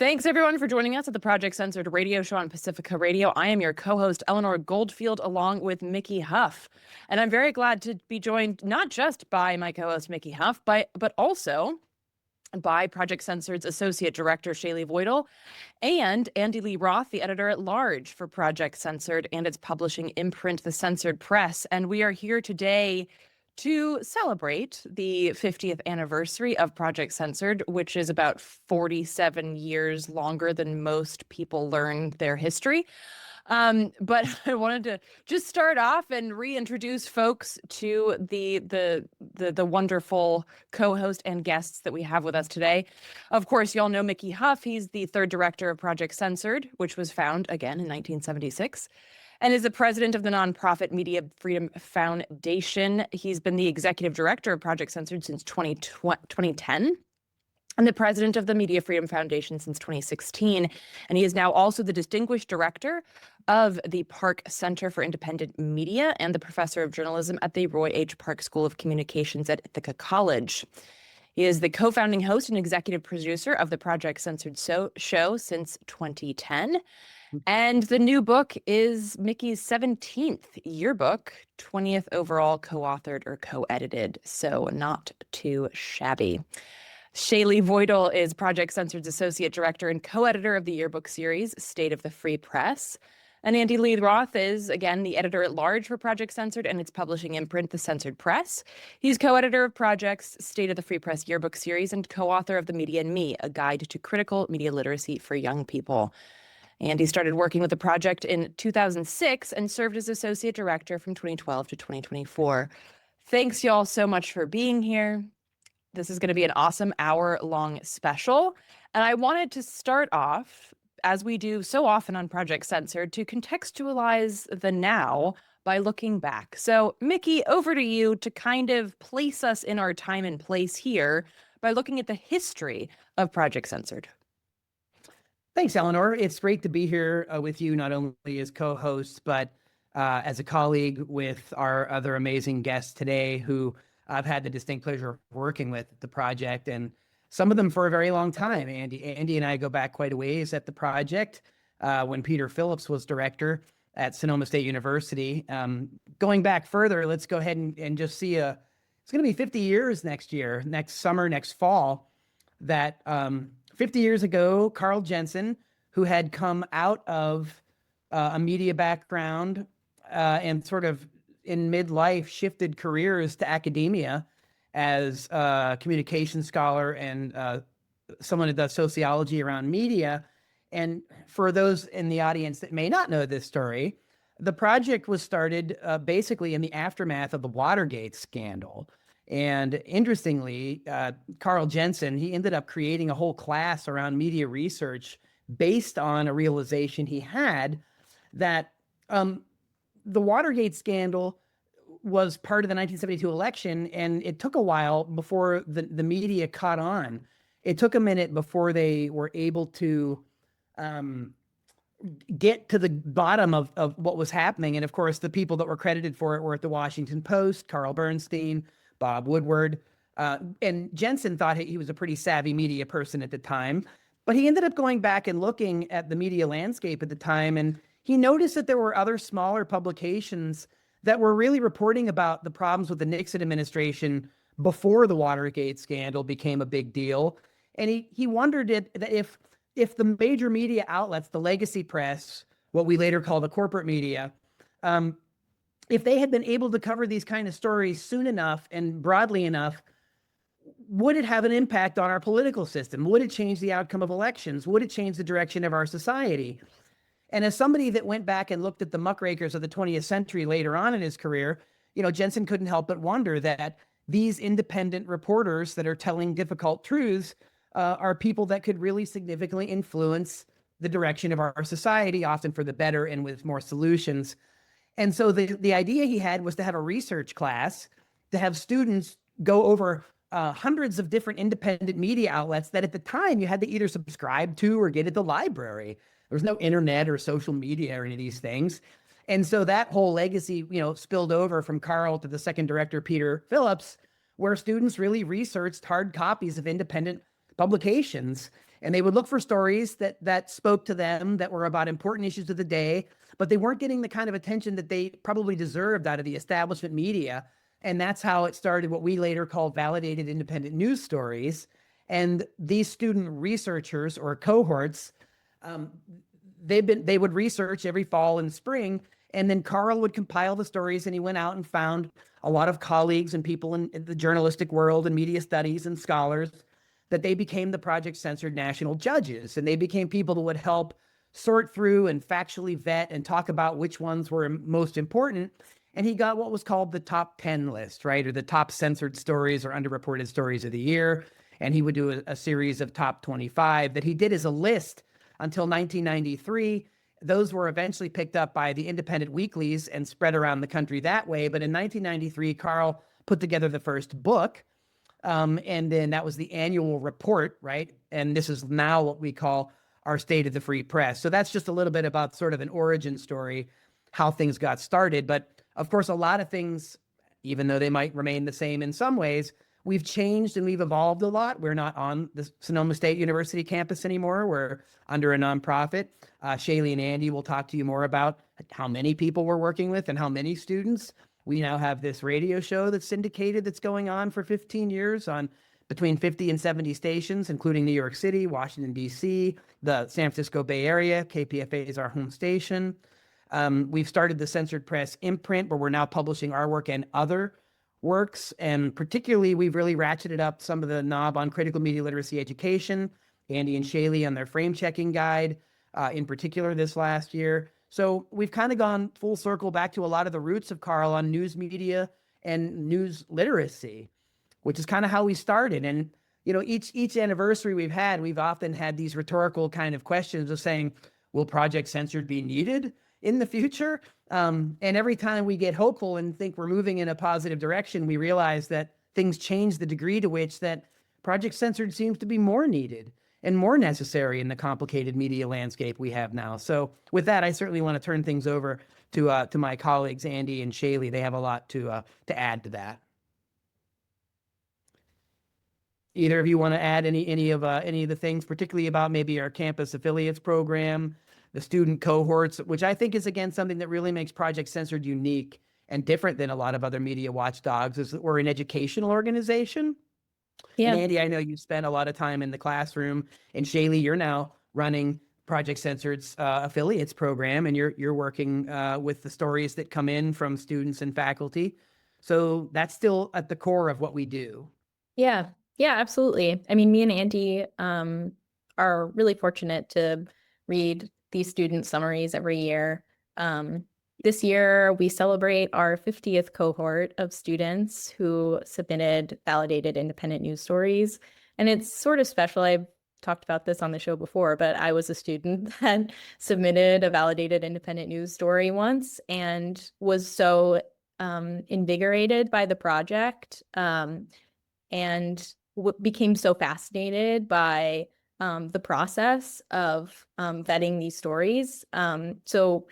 Thanks, everyone, for joining us at the Project Censored radio show on Pacifica Radio. I am your co-host, Eleanor Goldfield, along with Mickey Huff. And I'm very glad to be joined not just by my co-host, Mickey Huff, but also by Project Censored's Associate Director, Shealeigh Voitl, and Andy Lee Roth, the editor-at-large for Project Censored and its publishing imprint, The Censored Press. And we are here today to celebrate the 50th anniversary of Project Censored, which is about 47 years longer than most people learn their history. But I wanted to just start off and reintroduce folks to the wonderful co-host and guests that we have with us today. Of course, you all know Mickey Huff. He's the third director of Project Censored, which was founded again in 1976. And is the president of the nonprofit Media Freedom Foundation. He's been the executive director of Project Censored since 2010, and the president of the Media Freedom Foundation since 2016. And he is now also the distinguished director of the Park Center for Independent Media and the professor of journalism at the Roy H. Park School of Communications at Ithaca College. He is the co-founding host and executive producer of the Project Censored show since 2010. And the new book is Mickey's 17th yearbook, 20th overall co-authored or co-edited, so not too shabby. Shealeigh Voitl is Project Censored's associate director and co-editor of the yearbook series, State of the Free Press. And Andy Lee Roth is, again, the editor-at-large for Project Censored and its publishing imprint, The Censored Press. He's co-editor of Project's State of the Free Press yearbook series and co-author of The Media and Me, a guide to critical media literacy for young people. Andy started working with the project in 2006 and served as associate director from 2012 to 2024. Thanks, y'all, so much for being here. This is going to be an awesome hour-long special. And I wanted to start off, as we do so often on Project Censored, to contextualize the now by looking back. So, Mickey, over to you to kind of place us in our time and place here by looking at the history of Project Censored. Thanks, Eleanor. It's great to be here with you, not only as co-host, but as a colleague with our other amazing guests today who I've had the distinct pleasure of working with at the project, and some of them for a very long time. Andy and I go back quite a ways at the project when Peter Phillips was director at Sonoma State University. Going back further, let's go ahead and just see it's going to be 50 years next year, next summer, next fall, that 50 years ago, Carl Jensen, who had come out of a media background and sort of in midlife shifted careers to academia as a communication scholar and someone who does sociology around media. And for those in the audience that may not know this story, the project was started basically in the aftermath of the Watergate scandal. And interestingly, Carl Jensen, he ended up creating a whole class around media research based on a realization he had that the Watergate scandal was part of the 1972 election, and it took a while before the media caught on. It took a minute before they were able to get to the bottom of what was happening. And of course, the people that were credited for it were at the Washington Post, Carl Bernstein, Bob Woodward, and Jensen thought he was a pretty savvy media person at the time, but he ended up going back and looking at the media landscape at the time, and he noticed that there were other smaller publications that were really reporting about the problems with the Nixon administration before the Watergate scandal became a big deal. And he wondered that if the major media outlets, the legacy press, what we later call the corporate media, if they had been able to cover these kind of stories soon enough and broadly enough, would it have an impact on our political system? Would it change the outcome of elections? Would it change the direction of our society? And as somebody that went back and looked at the muckrakers of the 20th century later on in his career, Jensen couldn't help but wonder that these independent reporters that are telling difficult truths are people that could really significantly influence the direction of our society, often for the better and with more solutions. And so the idea he had was to have a research class, to have students go over hundreds of different independent media outlets that at the time you had to either subscribe to or get at the library. There was no internet or social media or any of these things. And so that whole legacy, spilled over from Carl to the second director, Peter Phillips, where students really researched hard copies of independent publications. And they would look for stories that spoke to them, that were about important issues of the day, but they weren't getting the kind of attention that they probably deserved out of the establishment media. And that's how it started what we later called validated independent news stories. And these student researchers or cohorts, um, they would research every fall and spring, and then Carl would compile the stories, and he went out and found a lot of colleagues and people in the journalistic world and media studies and scholars, that they became the Project Censored national judges, and they became people that would help sort through and factually vet and talk about which ones were most important. And he got what was called the top 10 list, right? Or the top censored stories or underreported stories of the year. And he would do a series of top 25 that he did as a list until 1993. Those were eventually picked up by the independent weeklies and spread around the country that way. But in 1993, Carl put together the first book. And then that was the annual report, right? And this is now what we call our State of the Free Press. So that's just a little bit about sort of an origin story, how things got started. But of course, a lot of things, even though they might remain the same in some ways, we've changed and we've evolved a lot. We're not on the Sonoma State University campus anymore. We're under a nonprofit. Shealeigh and Andy will talk to you more about how many people we're working with and how many students. We now have this radio show that's syndicated that's going on for 15 years on between 50 and 70 stations, including New York City, Washington, D.C., the San Francisco Bay Area. KPFA is our home station. We've started the Censored Press imprint, where we're now publishing our work and other works. And particularly, we've really ratcheted up some of the knob on critical media literacy education. Andy and Shealeigh on their frame checking guide, in particular this last year. So we've kind of gone full circle back to a lot of the roots of Carl on news media and news literacy, which is kind of how we started. And, you know, each anniversary we've often had these rhetorical kind of questions of saying, will Project Censored be needed in the future? And every time we get hopeful and think we're moving in a positive direction, we realize that things change the degree to which that Project Censored seems to be more needed and more necessary in the complicated media landscape we have now. So with that, I certainly want to turn things over to my colleagues, Andy and Shealeigh. They have a lot to add to that. Either of you want to add any of the things, particularly about maybe our campus affiliates program, the student cohorts, which I think is, again, something that really makes Project Censored unique and different than a lot of other media watchdogs, is that we're an educational organization. Yeah. And Andy, I know you spent a lot of time in the classroom, and Shealeigh, you're now running Project Censored's affiliates program, and you're working with the stories that come in from students and faculty. So that's still at the core of what we do. Yeah, absolutely. I mean, me and Andy are really fortunate to read these student summaries every year. This year, we celebrate our 50th cohort of students who submitted validated independent news stories. And it's sort of special. I've talked about this on the show before, but I was a student that submitted a validated independent news story once and was so invigorated by the project and became so fascinated by the process of vetting these stories. So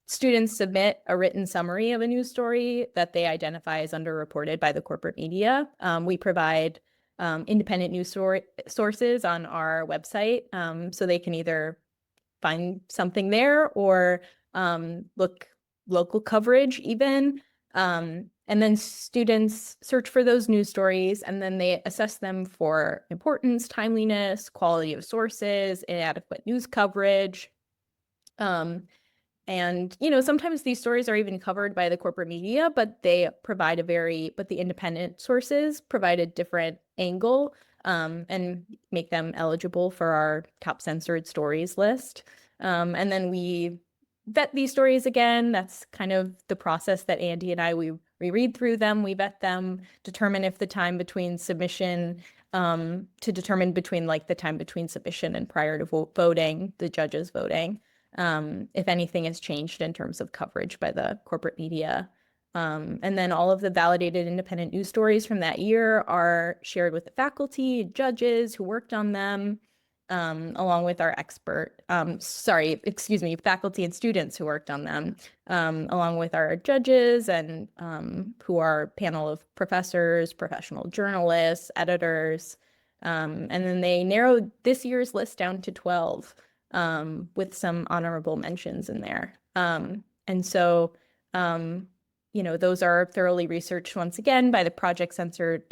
students submit a written summary of a news story that they identify as underreported by the corporate media. We provide independent news sources on our website, so they can either find something there or look local coverage even. And then students search for those news stories, and then they assess them for importance, timeliness, quality of sources, inadequate news coverage. And, you know, sometimes these stories are even covered by the corporate media, but the independent sources provide a different angle and make them eligible for our top censored stories list. And then we vet these stories again. That's kind of the process that Andy and I, we read through them, we vet them, determine if the time between submission, to determine between like the time between submission and prior to voting, the judges voting. If anything has changed in terms of coverage by the corporate media. And then all of the validated independent news stories from that year are shared with the faculty, judges who worked on them, along with our faculty and students who worked on them, along with our judges and who are a panel of professors, professional journalists, editors. And then they narrowed this year's list down to 12, with some honorable mentions in there. And so, those are thoroughly researched once again by the Project Censored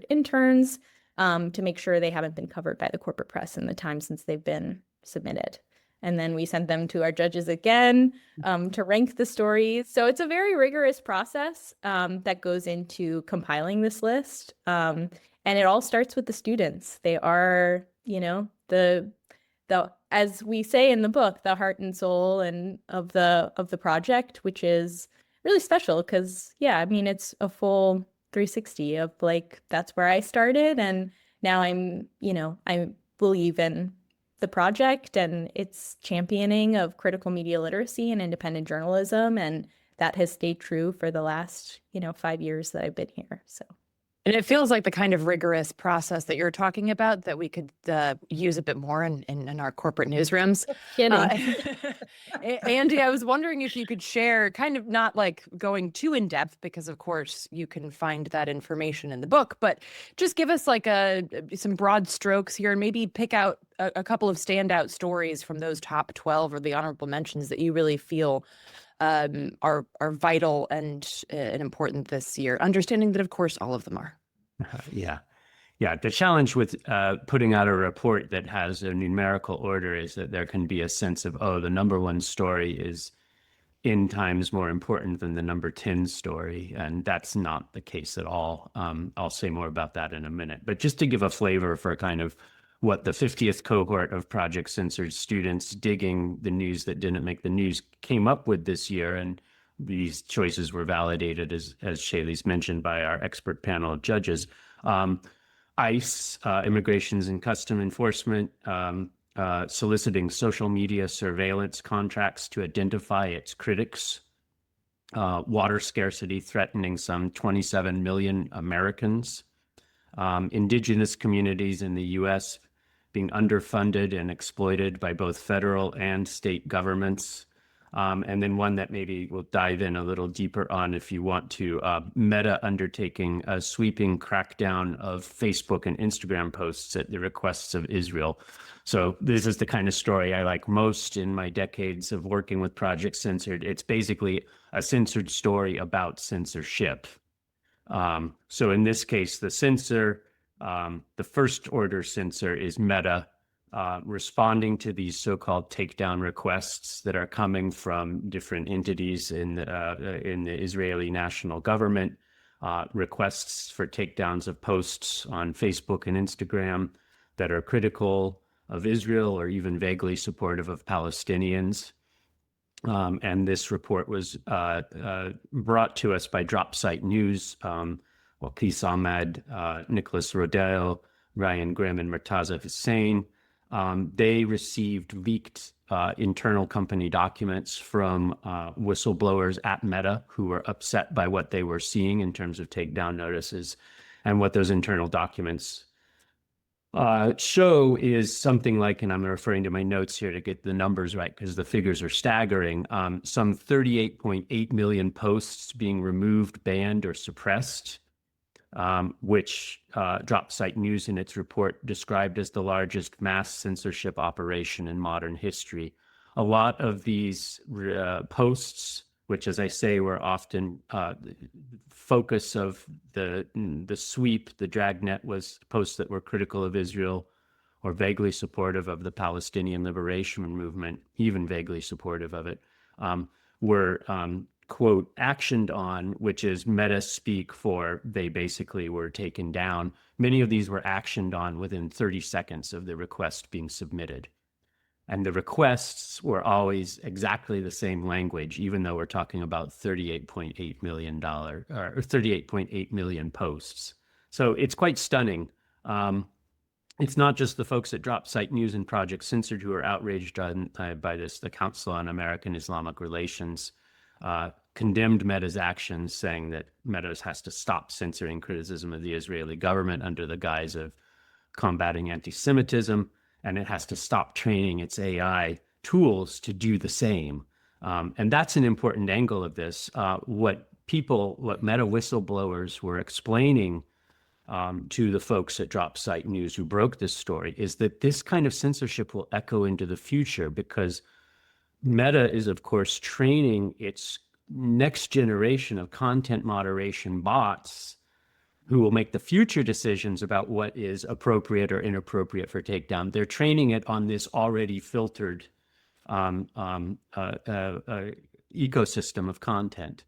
interns, to make sure they haven't been covered by the corporate press in the time since they've been submitted. And then we send them to our judges again, to rank the stories. So it's a very rigorous process, that goes into compiling this list. And it all starts with the students. They are, the as we say in the book, the heart and soul of the project, which is really special because, it's a full 360 of like, that's where I started. And now I believe in the project and its championing of critical media literacy and independent journalism. And that has stayed true for the last, 5 years that I've been here. So. And it feels like the kind of rigorous process that you're talking about that we could use a bit more in our corporate newsrooms. Andy, I was wondering if you could share, kind of not like going too in depth, because of course you can find that information in the book, but just give us like some broad strokes here and maybe pick out a couple of standout stories from those top 12 or the honorable mentions that you really feel are vital and important this year, understanding that, of course, all of them are. Yeah. The challenge with putting out a report that has a numerical order is that there can be a sense of, the number one story is n times more important than the number 10 story. And that's not the case at all. I'll say more about that in a minute. But just to give a flavor for kind of what the 50th cohort of Project Censored students digging the news that didn't make the news came up with this year. And these choices were validated, as Shealeigh's mentioned, by our expert panel of judges. ICE, Immigrations and Custom Enforcement, soliciting social media surveillance contracts to identify its critics. Water scarcity threatening some 27 million Americans. Indigenous communities in the U.S. being underfunded and exploited by both federal and state governments. And then one that maybe we'll dive in a little deeper on if you want to, Meta undertaking a sweeping crackdown of Facebook and Instagram posts at the requests of Israel. So this is the kind of story I like most in my decades of working with Project Censored. It's basically a censored story about censorship. So in this case, the censor, the first order censor is Meta, responding to these so-called takedown requests that are coming from different entities in the Israeli national government, requests for takedowns of posts on Facebook and Instagram that are critical of Israel or even vaguely supportive of Palestinians. And this report was brought to us by DropSite News, Keith Ahmad, Nicholas Rodell, Ryan Grimm, and Murtaza Hussain. They received leaked internal company documents from whistleblowers at Meta who were upset by what they were seeing in terms of takedown notices. And what those internal documents show is something like, and I'm referring to my notes here to get the numbers right because the figures are staggering, some 38.8 million posts being removed, banned, or suppressed, which DropSite News in its report described as the largest mass censorship operation in modern history. A lot of these posts, which, as I say, were often focus of the sweep, the dragnet, was posts that were critical of Israel or vaguely supportive of the Palestinian liberation movement, even vaguely supportive of it, were, quote, actioned on, which is Meta speak for they basically were taken down. Many of these were actioned on within 30 seconds of the request being submitted. And the requests were always exactly the same language, even though we're talking about $38.8 million or 38.8 million posts. So it's quite stunning. It's not just the folks at DropSite News and Project Censored who are outraged by this. The Council on American Islamic Relations condemned Meta's actions, saying that Meta has to stop censoring criticism of the Israeli government under the guise of combating anti-Semitism, and it has to stop training its AI tools to do the same. And that's an important angle of this. What Meta whistleblowers were explaining to the folks at Drop Site News who broke this story, is that this kind of censorship will echo into the future, because Meta is, of course, training its next generation of content moderation bots who will make the future decisions about what is appropriate or inappropriate for takedown. They're training it on this already filtered ecosystem of content.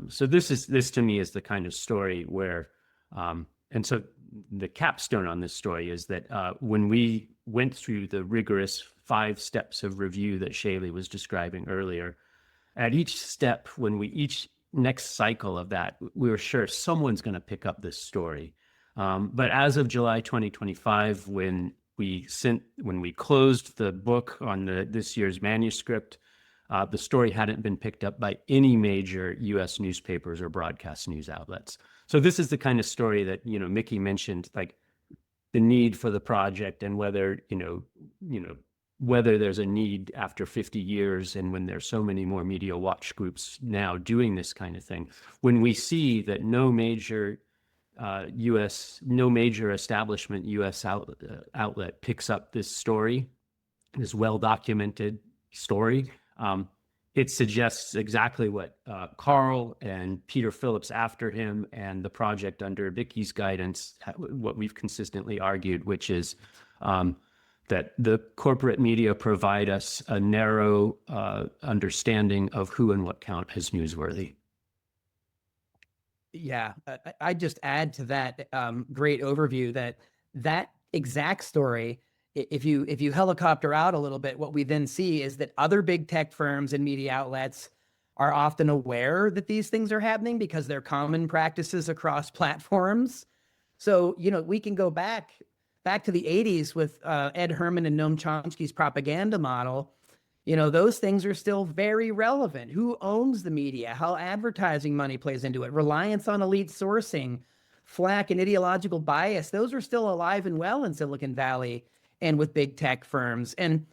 So this to me is the kind of story where, and so the capstone on this story is that when we went through the rigorous 5 steps of review that Shealeigh was describing earlier, at each step, each next cycle of that, we were sure someone's going to pick up this story. But as of July 2025, when we closed the book on this year's manuscript, the story hadn't been picked up by any major U.S. newspapers or broadcast news outlets. So this is the kind of story that, Mickey mentioned, like the need for the project, and whether there's a need after 50 years, and when there's so many more media watch groups now doing this kind of thing, when we see that no major establishment U.S. outlet picks up this story, this well-documented story, it suggests exactly what Carl and Peter Phillips after him and the project under Vicky's guidance, what we've consistently argued, which is that the corporate media provide us a narrow understanding of who and what count as newsworthy. Yeah, I just add to that great overview that exact story. If you helicopter out a little bit, what we then see is that other big tech firms and media outlets are often aware that these things are happening because they're common practices across platforms. So, we can go back to the 80s with Ed Herman and Noam Chomsky's propaganda model. Those things are still very relevant. Who owns the media? How advertising money plays into it? Reliance on elite sourcing, flack and ideological bias. Those are still alive and well in Silicon Valley and with big tech firms. And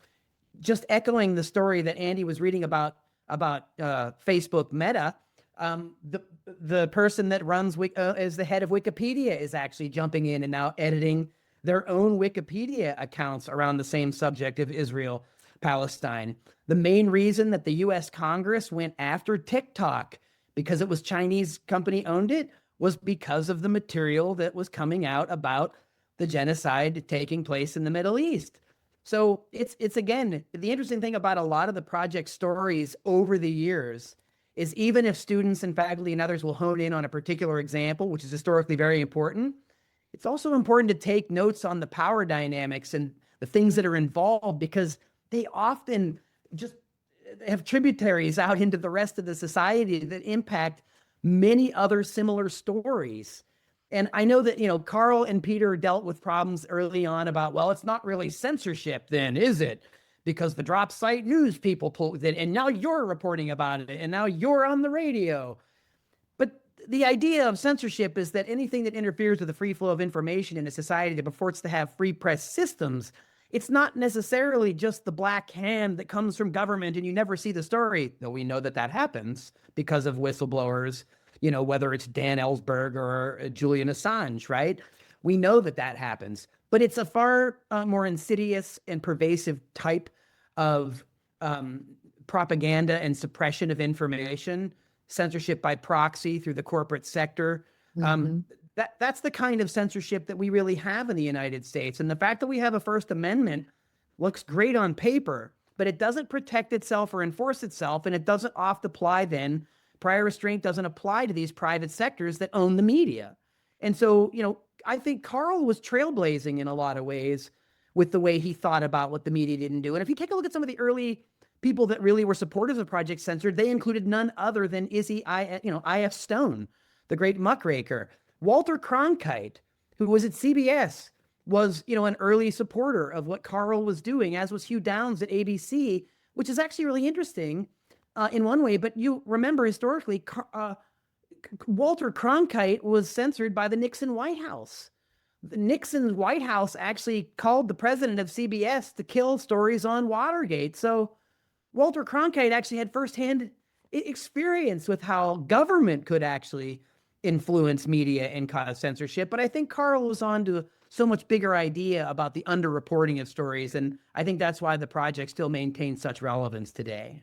just echoing the story that Andy was reading about Facebook Meta, the person that runs as the head of Wikipedia is actually jumping in and now editing their own Wikipedia accounts around the same subject of Israel, Palestine. The main reason that the US Congress went after TikTok, because it was Chinese company owned it, was because of the material that was coming out about the genocide taking place in the Middle East. So it's again, the interesting thing about a lot of the project stories over the years is, even if students and faculty and others will hone in on a particular example, which is historically very important, it's also important to take notes on the power dynamics and the things that are involved, because they often just have tributaries out into the rest of the society that impact many other similar stories. And I know that, Carl and Peter dealt with problems early on about, well, it's not really censorship then, is it? Because the Drop Site News people pulled it, and now you're reporting about it, and now you're on the radio. But the idea of censorship is that anything that interferes with the free flow of information in a society that purports to have free press systems, it's not necessarily just the black hand that comes from government and you never see the story, though we know that happens because of whistleblowers, whether it's Dan Ellsberg or Julian Assange, right? We know that happens, but it's a far more insidious and pervasive type of propaganda and suppression of information, censorship by proxy through the corporate sector. That's the kind of censorship that we really have in the United States. And the fact that we have a First Amendment looks great on paper, but it doesn't protect itself or enforce itself, and it doesn't oft apply then. Prior restraint doesn't apply to these private sectors that own the media. And so, I think Carl was trailblazing in a lot of ways with the way he thought about what the media didn't do. And if you take a look at some of the early people that really were supporters of Project Censored, they included none other than I.F. Stone, the great muckraker. Walter Cronkite, who was at CBS, was, an early supporter of what Carl was doing, as was Hugh Downs at ABC, which is actually really interesting in one way. But you remember historically, Walter Cronkite was censored by the Nixon White House. The Nixon's White House actually called the president of CBS to kill stories on Watergate. So Walter Cronkite actually had firsthand experience with how government could actually influence media and cause censorship. But I think Carl was on to a so much bigger idea about the underreporting of stories. And I think that's why the project still maintains such relevance today.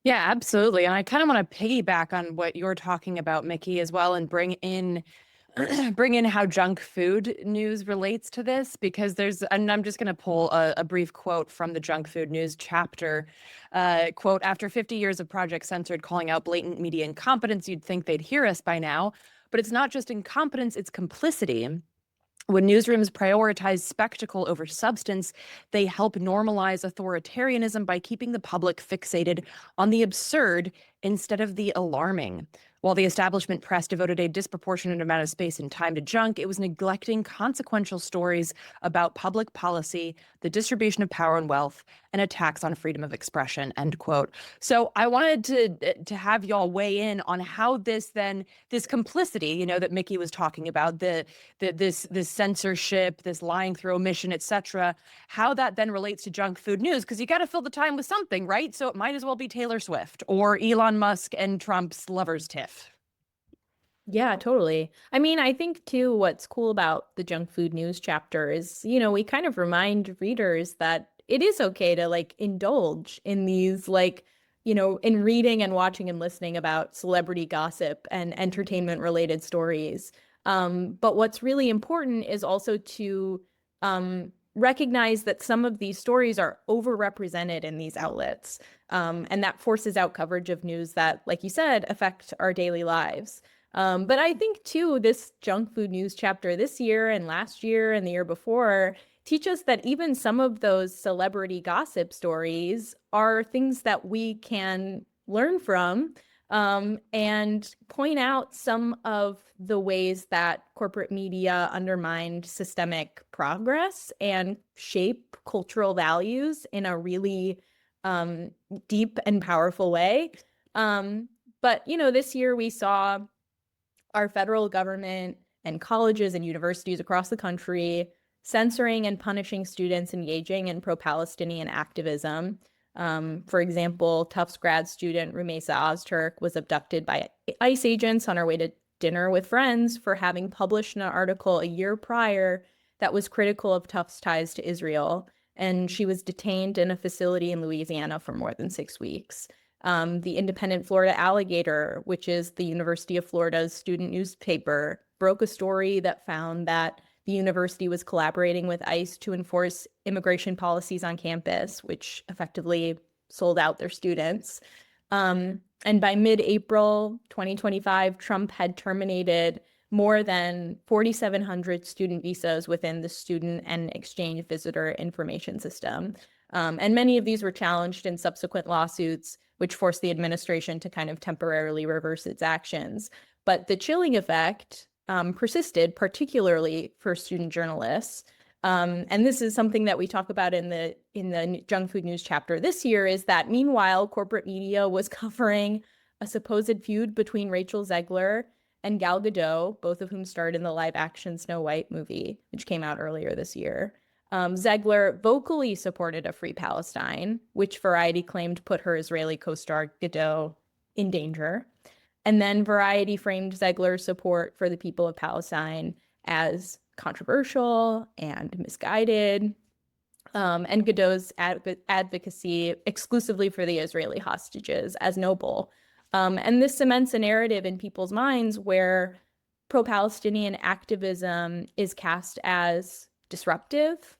Yeah, absolutely. And I kind of want to piggyback on what you're talking about, Mickey, as well, and bring in how junk food news relates to this, because and I'm just going to pull a brief quote from the junk food news chapter. Quote, "After 50 years of Project Censored calling out blatant media incompetence, you'd think they'd hear us by now. But it's not just incompetence, it's complicity. When newsrooms prioritize spectacle over substance, they help normalize authoritarianism by keeping the public fixated on the absurd instead of the alarming. While the establishment press devoted a disproportionate amount of space and time to junk, it was neglecting consequential stories about public policy, the distribution of power and wealth, and attacks on freedom of expression," end quote. So I wanted to have y'all weigh in on how this complicity, that Mickey was talking about, this censorship, this lying through omission, etc., how that then relates to junk food news, because you got to fill the time with something, right? So it might as well be Taylor Swift or Elon Musk and Trump's lovers tiff. Yeah, totally. I mean, I think too, what's cool about the junk food news chapter is, we kind of remind readers that it is okay to indulge in these in reading and watching and listening about celebrity gossip and entertainment related stories. But what's really important is also to recognize that some of these stories are overrepresented in these outlets. And that forces out coverage of news that, like you said, affect our daily lives. But I think, too, this junk food news chapter this year and last year and the year before teach us that even some of those celebrity gossip stories are things that we can learn from, and point out some of the ways that corporate media undermined systemic progress and shape cultural values in a really deep and powerful way. But, this year we saw our federal government and colleges and universities across the country censoring and punishing students engaging in pro-Palestinian activism. For example, Tufts grad student Rumeysa Ozturk was abducted by ICE agents on her way to dinner with friends for having published an article a year prior that was critical of Tufts' ties to Israel. And she was detained in a facility in Louisiana for more than 6 weeks. The Independent Florida Alligator, which is the University of Florida's student newspaper, broke a story that found that the university was collaborating with ICE to enforce immigration policies on campus, which effectively sold out their students. And by mid-April 2025, Trump had terminated more than 4,700 student visas within the Student and Exchange Visitor Information System. And many of these were challenged in subsequent lawsuits, which forced the administration to kind of temporarily reverse its actions. But the chilling effect persisted, particularly for student journalists. And this is something that we talk about in the junk food news chapter this year, is that meanwhile, corporate media was covering a supposed feud between Rachel Zegler and Gal Gadot, both of whom starred in the live action Snow White movie, which came out earlier this year. Zegler vocally supported a free Palestine, which Variety claimed put her Israeli co-star Gadot in danger. And then Variety framed Zegler's support for the people of Palestine as controversial and misguided, and Gadot's advocacy exclusively for the Israeli hostages as noble. And this cements a narrative in people's minds where pro-Palestinian activism is cast as disruptive,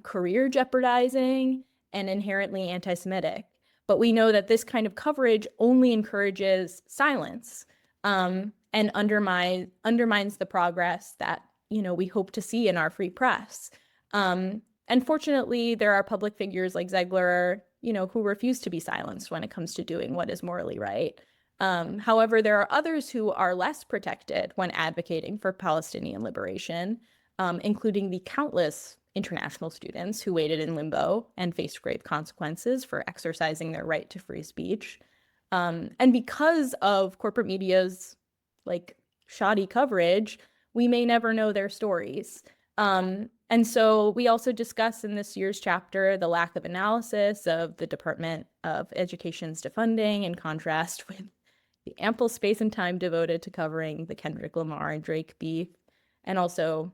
career jeopardizing, and inherently anti-Semitic. But we know that this kind of coverage only encourages silence, and undermines the progress that we hope to see in our free press. And fortunately, there are public figures like Zegler, who refuse to be silenced when it comes to doing what is morally right. However, there are others who are less protected when advocating for Palestinian liberation, including the countless international students who waited in limbo and faced grave consequences for exercising their right to free speech. And because of corporate media's shoddy coverage, we may never know their stories. And so we also discuss in this year's chapter the lack of analysis of the Department of Education's defunding, in contrast with the ample space and time devoted to covering the Kendrick Lamar and Drake beef, and also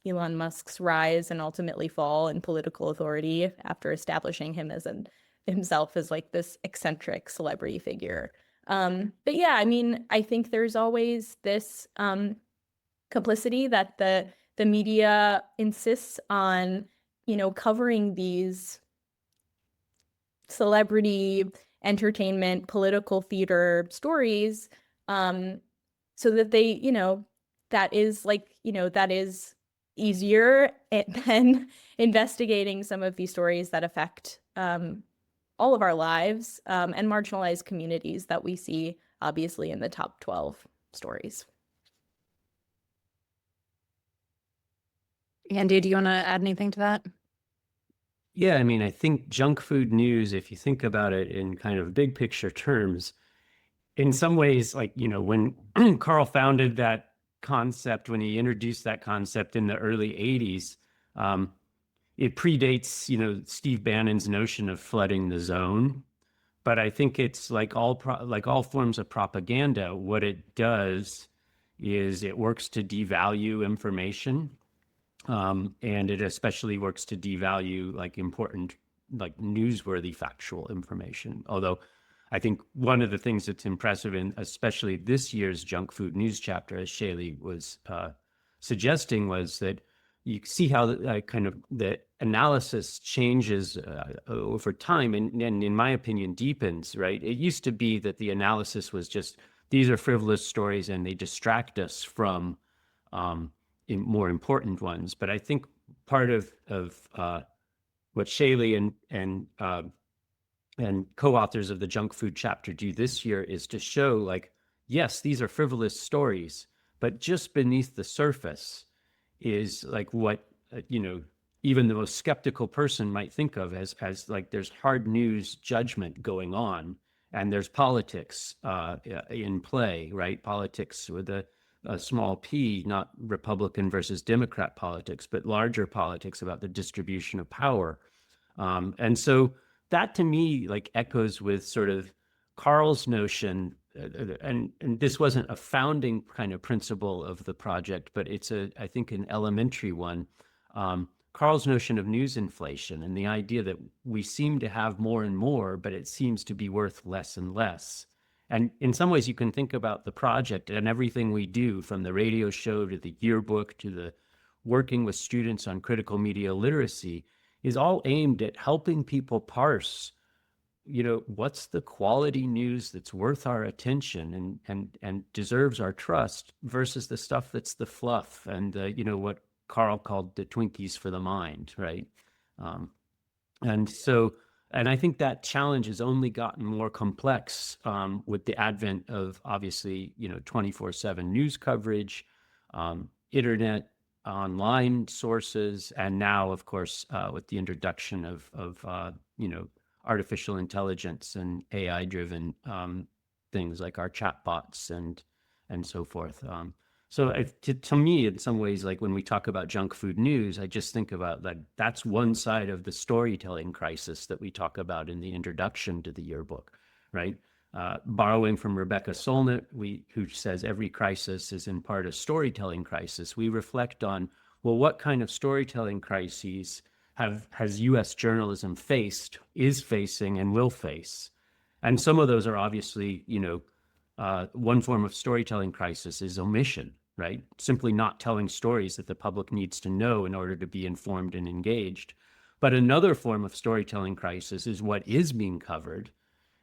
Elon Musk's rise and ultimately fall in political authority after establishing himself as like this eccentric celebrity figure. But yeah, I mean, I think there's always this complicity that the media insists on, covering these celebrity entertainment, political theater stories, so that they, that is easier than investigating some of these stories that affect all of our lives, and marginalized communities that we see obviously in the top 12 stories. Andy, do you want to add anything to that? Yeah, I mean, I think junk food news, if you think about it in kind of big picture terms, in some ways, like, when Carl founded that concept, when he introduced that concept in the early 80s, it predates, Steve Bannon's notion of flooding the zone. But I think it's like all forms of propaganda, what it does is it works to devalue information. And it especially works to devalue like important, like newsworthy factual information. Although I think one of the things that's impressive in especially this year's junk food news chapter, as Shealeigh was suggesting, was that you see how the analysis changes over time and in my opinion deepens, right? It used to be that the analysis was just, these are frivolous stories and they distract us from in more important ones. But I think part of what Shealeigh and co-authors of the junk food chapter do this year is to show, like, yes, these are frivolous stories, but just beneath the surface is like what even the most skeptical person might think of as like there's hard news judgment going on, and there's politics in play, right? Politics with a small p, not Republican versus Democrat politics, but larger politics about the distribution of power. And so that to me like echoes with sort of Carl's notion, and this wasn't a founding kind of principle of the project, but it's I think an elementary one. Carl's notion of news inflation and the idea that we seem to have more and more, but it seems to be worth less and less. And in some ways, you can think about the project and everything we do, from the radio show to the yearbook to the working with students on critical media literacy, is all aimed at helping people parse, what's the quality news that's worth our attention and deserves our trust versus the stuff that's the fluff and what Carl called the Twinkies for the mind, right? And I think that challenge has only gotten more complex with the advent of obviously, 24/7 news coverage, internet, online sources, and now, of course, with the introduction of artificial intelligence and AI-driven things like our chatbots and so forth. So to me, in some ways, like when we talk about junk food news, I just think about that's one side of the storytelling crisis that we talk about in the introduction to the yearbook, right? Borrowing from Rebecca Solnit, who says every crisis is in part a storytelling crisis, we reflect on, well, what kind of storytelling crises has U.S. journalism faced, is facing, and will face? And some of those are obviously, one form of storytelling crisis is omission, right? Simply not telling stories that the public needs to know in order to be informed and engaged. But another form of storytelling crisis is what is being covered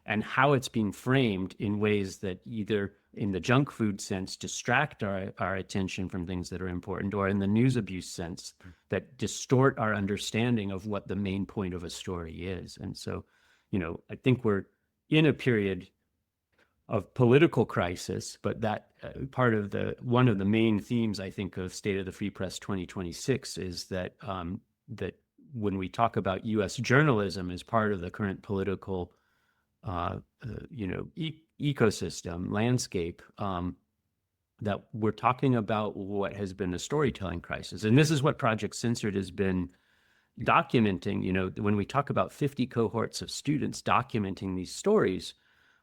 and how it's being framed in ways that either in the junk food sense distract our attention from things that are important, or in the news abuse sense that distort our understanding of what the main point of a story is. And so, I think we're in a period of political crisis, but that one of the main themes, I think, of State of the Free Press 2026 is that that when we talk about U.S. journalism as part of the current political ecosystem landscape, that we're talking about what has been a storytelling crisis. And this is what Project Censored has been documenting. When we talk about 50 cohorts of students documenting these stories,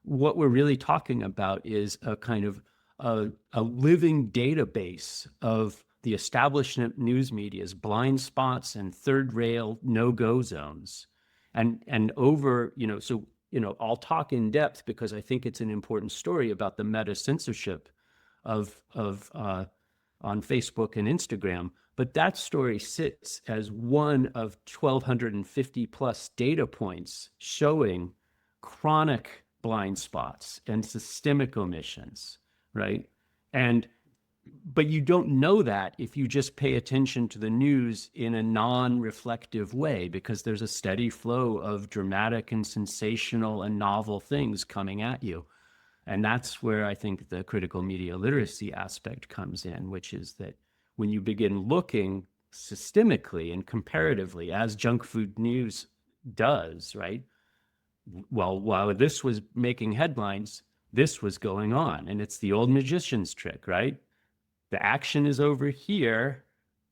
what we're really talking about is a kind of a living database of the establishment news media's blind spots and third rail no-go zones. And over, so, I'll talk in depth because I think it's an important story about the meta censorship of on Facebook and Instagram. But that story sits as one of 1,250 plus data points showing chronic blind spots and systemic omissions, right? But you don't know that if you just pay attention to the news in a non-reflective way, because there's a steady flow of dramatic and sensational and novel things coming at you. And that's where I think the critical media literacy aspect comes in, which is that when you begin looking systemically and comparatively, as junk food news does, right? Well, while this was making headlines, this was going on. And it's the old magician's trick, right? The action is over here,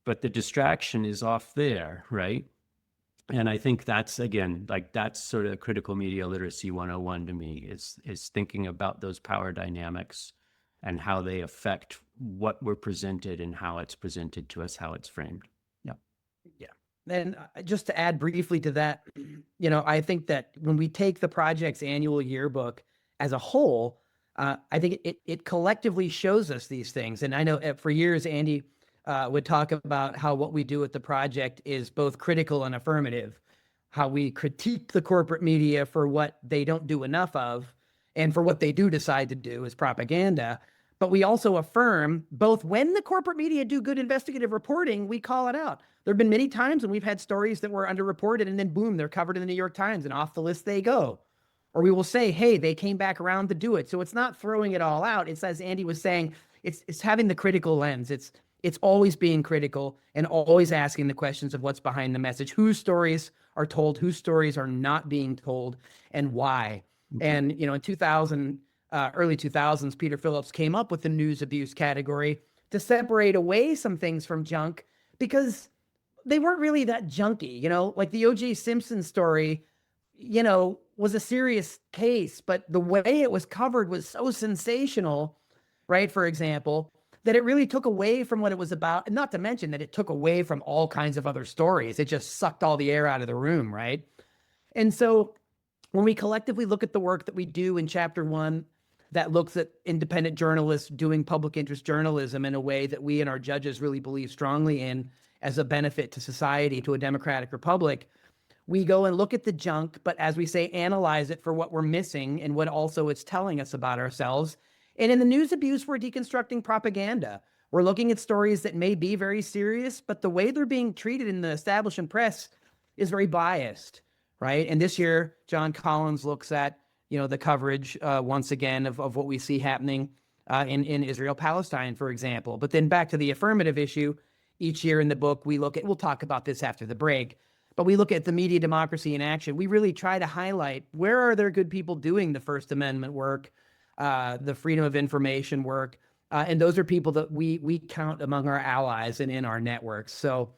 but the distraction is off there, right? And I think that's, again, like that's sort of critical media literacy 101 to me, is thinking about those power dynamics and how they affect what we're presented and how it's presented to us, how it's framed. Yeah. And just to add briefly to that, I think that when we take the project's annual yearbook as a whole, I think it collectively shows us these things. And I know for years, Andy would talk about how what we do at the project is both critical and affirmative, how we critique the corporate media for what they don't do enough of, and for what they do decide to do as propaganda. But we also affirm both when the corporate media do good investigative reporting, we call it out. There have been many times when we've had stories that were underreported and then boom, they're covered in the New York Times and off the list they go. Or we will say, hey, they came back around to do it. So it's not throwing it all out. It's, as Andy was saying, it's having the critical lens. It's always being critical and always asking the questions of what's behind the message, whose stories are told, whose stories are not being told, and why. And, in 2000, early 2000s, Peter Phillips came up with the news abuse category to separate away some things from junk because they weren't really that junky, like the O.J. Simpson story, was a serious case, but the way it was covered was so sensational, right? For example, that it really took away from what it was about. And not to mention that it took away from all kinds of other stories. It just sucked all the air out of the room, right? And so when we collectively look at the work that we do in Chapter 1, that looks at independent journalists doing public interest journalism in a way that we and our judges really believe strongly in as a benefit to society, to a democratic republic, we go and look at the junk, but as we say, analyze it for what we're missing and what also it's telling us about ourselves. And in the news abuse, we're deconstructing propaganda. We're looking at stories that may be very serious, but the way they're being treated in the establishment press is very biased, right? And this year, John Collins looks at, the coverage once again of what we see happening in Israel-Palestine, for example. But then back to the affirmative issue, each year in the book, we'll talk about this after the break, but we look at the media democracy in action. We really try to highlight where are there good people doing the First Amendment work, the freedom of information work, and those are people that we count among our allies and in our networks. So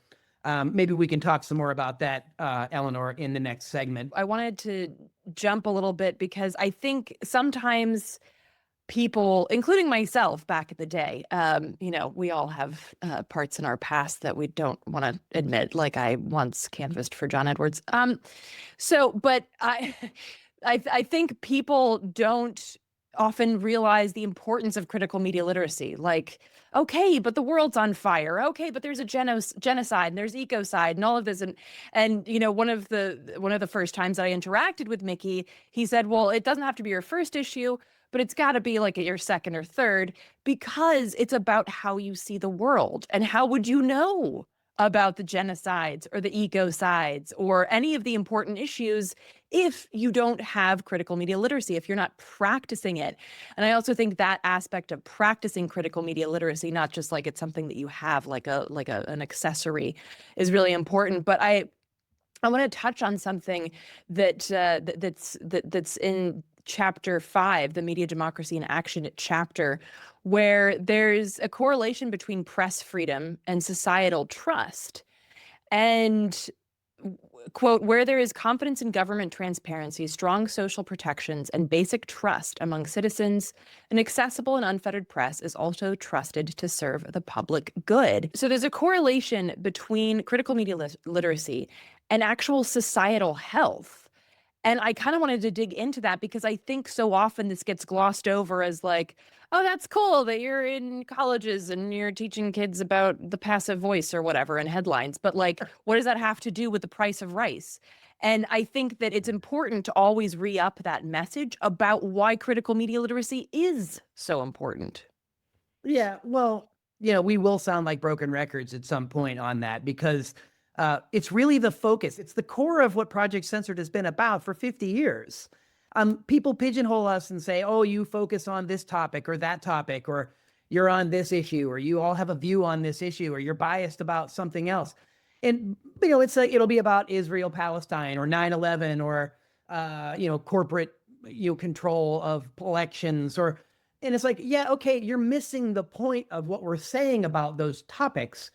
maybe we can talk some more about that, Eleanor, in the next segment. I wanted to jump a little bit because I think sometimes people, including myself back in the day, we all have parts in our past that we don't want to admit, like I once canvassed for John Edwards. But I think people don't often realize the importance of critical media literacy. Like, okay, but the world's on fire. Okay, but there's a genocide and there's ecocide and all of this. And one of the first times that I interacted with Mickey, he said, well, it doesn't have to be your first issue, but it's got to be like your second or third, because it's about how you see the world. And how would you know about the genocides or the ecocides or any of the important issues if you don't have critical media literacy, if you're not practicing it? And I also think that aspect of practicing critical media literacy, not just like it's something that you have like an accessory, is really important. But I want to touch on something that's in Chapter 5, the Media Democracy in Action chapter, where there's a correlation between press freedom and societal trust. And quote, where there is confidence in government transparency, strong social protections, and basic trust among citizens, an accessible and unfettered press is also trusted to serve the public good. So there's a correlation between critical media literacy and actual societal health. And I kind of wanted to dig into that because I think so often this gets glossed over as like, oh, that's cool that you're in colleges and you're teaching kids about the passive voice or whatever in headlines. But like, what does that have to do with the price of rice? And I think that it's important to always re-up that message about why critical media literacy is so important. Yeah, well, we will sound like broken records at some point on that because it's really the focus. It's the core of what Project Censored has been about for 50 years. People pigeonhole us and say, oh, you focus on this topic or that topic, or you're on this issue, or you all have a view on this issue, or you're biased about something else. And, it'll be about Israel, Palestine, or 9/11, or, corporate, control of elections, and it's like, yeah, okay, you're missing the point of what we're saying about those topics.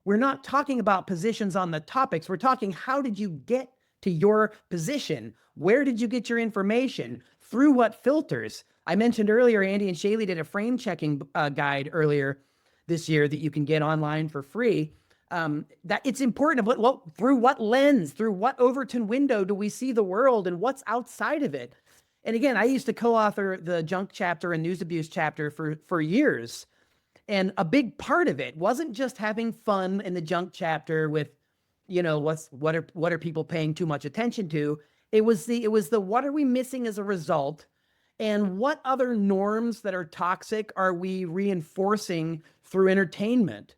We're not talking about positions on the topics. We're talking, how did you get to your position? Where did you get your information? Through what filters? I mentioned earlier, Andy and Shealeigh did a frame checking guide earlier this year that you can get online for free. That it's important of through what lens, through what Overton window do we see the world and what's outside of it? And again, I used to co-author the junk chapter and news abuse chapter for years. And a big part of it wasn't just having fun in the junk chapter with, what are people paying too much attention to? It was the what are we missing as a result? And what other norms that are toxic are we reinforcing through entertainment?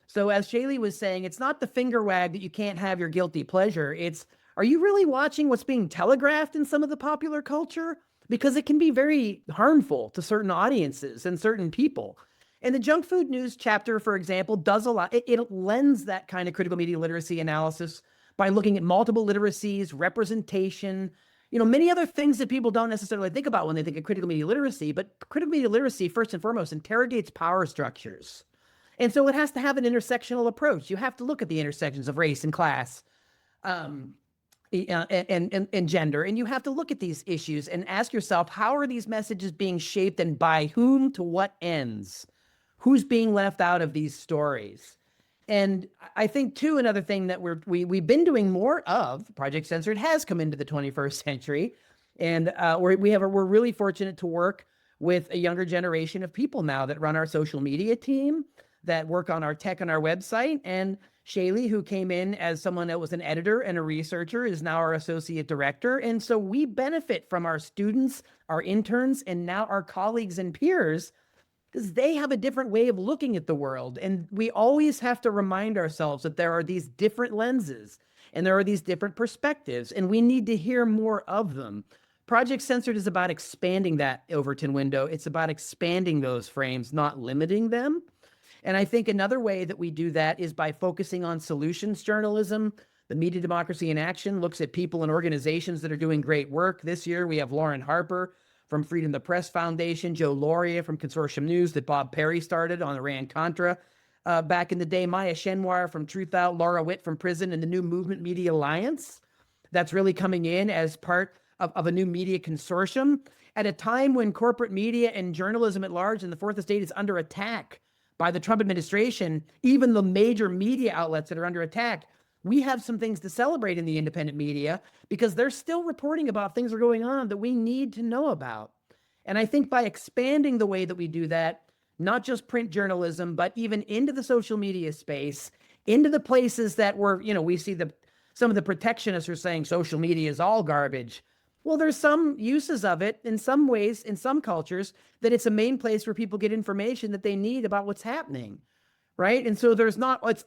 So as Shealeigh was saying, it's not the finger wag that you can't have your guilty pleasure. It's, are you really watching what's being telegraphed in some of the popular culture? Because it can be very harmful to certain audiences and certain people. And the junk food news chapter, for example, does a lot. It lends that kind of critical media literacy analysis by looking at multiple literacies, representation, many other things that people don't necessarily think about when they think of critical media literacy. But critical media literacy, first and foremost, interrogates power structures. And so it has to have an intersectional approach. You have to look at the intersections of race and class and gender. And you have to look at these issues and ask yourself, how are these messages being shaped and by whom to what ends? Who's being left out of these stories? And I think, too, another thing that we've been doing more of, Project Censored has come into the 21st century. And we're really fortunate to work with a younger generation of people now that run our social media team, that work on our tech and our website. And Shealeigh, who came in as someone that was an editor and a researcher, is now our associate director. And so we benefit from our students, our interns, and now our colleagues and peers, because they have a different way of looking at the world. And we always have to remind ourselves that there are these different lenses and there are these different perspectives, and we need to hear more of them. Project Censored is about expanding that Overton window. It's about expanding those frames, not limiting them. And I think another way that we do that is by focusing on solutions journalism. The Media Democracy in Action looks at people and organizations that are doing great work. This year, we have Lauren Harper from Freedom the Press Foundation, Joe Laurier from Consortium News that Bob Perry started on Iran-Contra back in the day, Maya Shenwar from Truth Out, Laura Witt from Prison, and the new Movement Media Alliance that's really coming in as part of a new media consortium at a time when corporate media and journalism at large in the Fourth Estate is under attack by the Trump administration. Even the major media outlets that are under attack, we have some things to celebrate in the independent media because they're still reporting about things that are going on that we need to know about. And I think by expanding the way that we do that, not just print journalism, but even into the social media space, into the places that we see some of the protectionists are saying social media is all garbage. Well, there's some uses of it in some ways, in some cultures, that it's a main place where people get information that they need about what's happening, right? And so it's